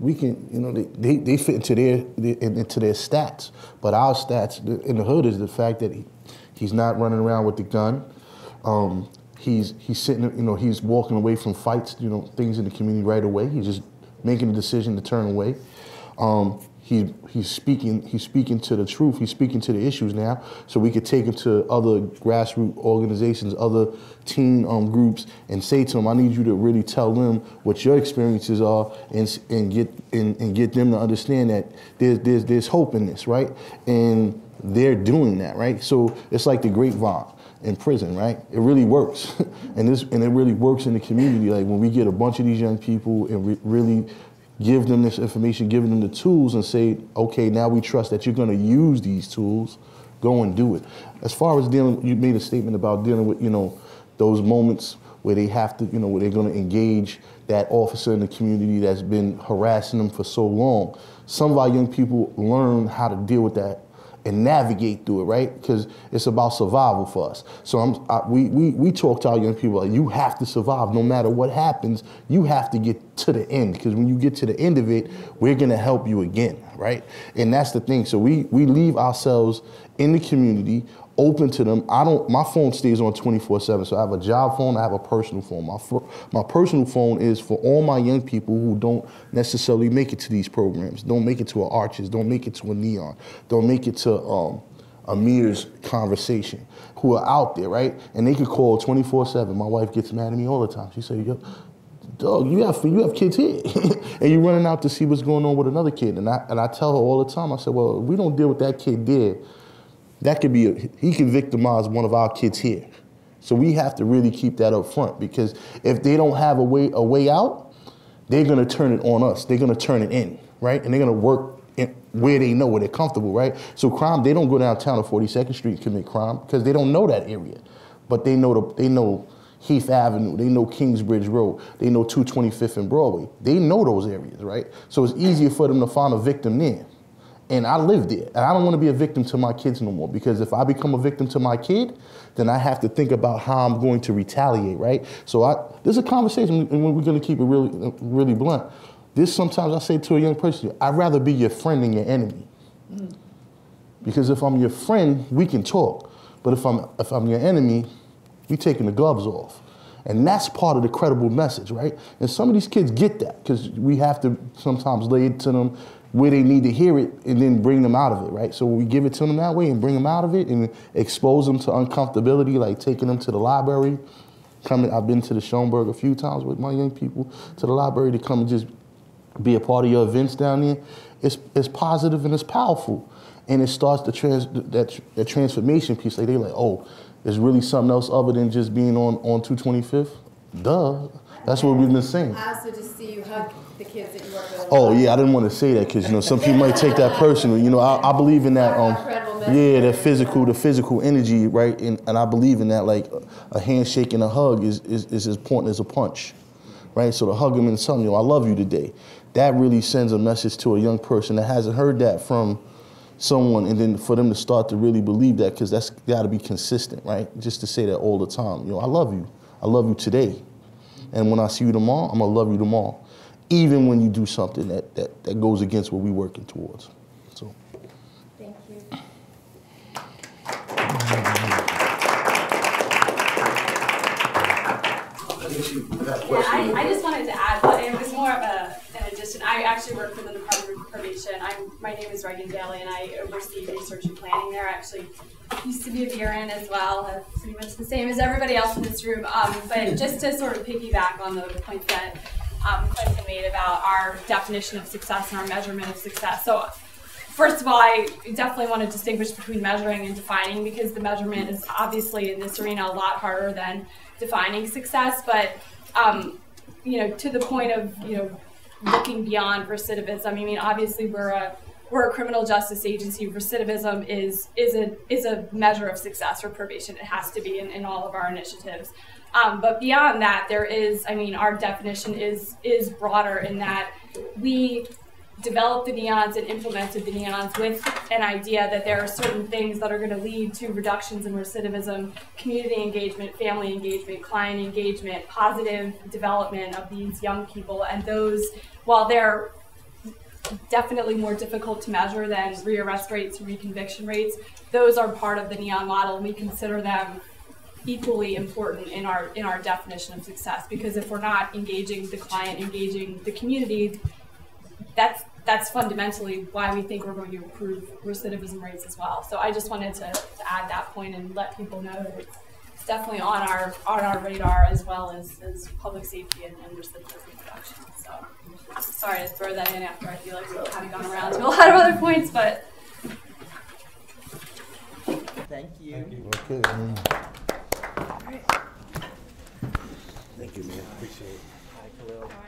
we can, you know, they fit into their stats, but our stats in the hood is the fact that he's not running around with the gun. He's sitting, you know, he's walking away from fights, you know, things in the community right away. He's just making a decision to turn away. He's speaking to the truth. He's speaking to the issues now, so we could take him to other grassroots organizations, other teen groups, and say to them, "I need you to really tell them what your experiences are, and get them to understand that there's hope in this, right?" And they're doing that, right? So it's like the grapevine in prison, right? It really works, and it really works in the community. Like when we get a bunch of these young people and really give them this information, give them the tools, and say, okay, now we trust that you're going to use these tools, go and do it. As far as dealing, you made a statement about dealing with, you know, those moments where they have to, you know, where they're going to engage that officer in the community that's been harassing them for so long. Some of our young people learn how to deal with that and navigate through it, right? Because it's about survival for us. So we talk to our young people like, you have to survive no matter what happens. You have to get to the end, because when you get to the end of it, we're gonna help you again, right? And that's the thing. So we leave ourselves in the community, open to them. My phone stays on 24/7. So I have a job phone, I have a personal phone. My personal phone is for all my young people who don't necessarily make it to these programs, don't make it to a Arches, don't make it to a Neon, don't make it to a Meares conversation, who are out there, right? And they can call 24/7. My wife gets mad at me all the time. She says, "Yo, dog, you have kids here," and you're running out to see what's going on with another kid. And I tell her all the time, I said, well, if we don't deal with that kid there, that could be, he can victimize one of our kids here. So we have to really keep that up front, because if they don't have a way out, they're gonna turn it on us. They're gonna turn it in, right? And they're gonna work where they know, where they're comfortable, right? So crime, they don't go downtown to 42nd Street and commit crime because they don't know that area. But they know Heath Avenue, they know Kingsbridge Road, they know 225th and Broadway. They know those areas, right? So it's easier for them to find a victim there. And I live there, and I don't want to be a victim to my kids no more, because if I become a victim to my kid, then I have to think about how I'm going to retaliate, right? So there's a conversation, and we're going to keep it really, really blunt. This sometimes I say to a young person, I'd rather be your friend than your enemy. Because if I'm your friend, we can talk. But if I'm your enemy, we taking the gloves off. And that's part of the credible message, right? And some of these kids get that, because we have to sometimes lay it to them where they need to hear it and then bring them out of it, right? So we give it to them that way and bring them out of it and expose them to uncomfortability, like taking them to the library. I've been to the Schoenberg a few times with my young people, to the library to come and just be a part of your events down there. It's positive and it's powerful. And it starts that transformation piece. Like they're like, oh, there's really something else other than just being on 225th? Duh. That's what we've been saying. I also just see you hug the kids that you work with. Oh yeah, I didn't want to say that because some people might take that personal. I believe in that. The physical energy, right? And I believe in that. Like a handshake and a hug is as important as a punch, right? So to hug them and tell them, I love you today, that really sends a message to a young person that hasn't heard that from someone, and then for them to start to really believe that, because that's got to be consistent, right? Just to say that all the time. I love you today. And when I see you tomorrow, I'm going to love you tomorrow, even when you do something that goes against what we're working towards. So. Thank you. I just wanted to add, but it was more of an addition. I actually work for the Department of Probation. My name is Reagan Daly, and I oversee research and planning there. I actually used to be a Vera as well, pretty much the same as everybody else in this room. But just to sort of piggyback on the point that Quentin made about our definition of success and our measurement of success. So first of all, I definitely want to distinguish between measuring and defining, because the measurement is obviously in this arena a lot harder than defining success. But to the point of looking beyond recidivism. I mean, obviously we're a criminal justice agency. Recidivism is a measure of success for probation. It has to be in all of our initiatives. But beyond that, there is, our definition is broader in that we developed the NEONs and implemented the NEONs with an idea that there are certain things that are going to lead to reductions in recidivism, community engagement, family engagement, client engagement, positive development of these young people. And those, while they're definitely more difficult to measure than rearrest rates and reconviction rates, those are part of the NEON model, and we consider them equally important in our definition of success. Because if we're not engaging the client, engaging the community, that's fundamentally why we think we're going to improve recidivism rates as well. So I just wanted to add that point and let people know that it's definitely on our radar, as well as public safety and recidivism reduction. So sorry to throw that in after I feel like we've kind of gone around to a lot of other points, but thank you. Okay. Thank you, man. Appreciate it. All right.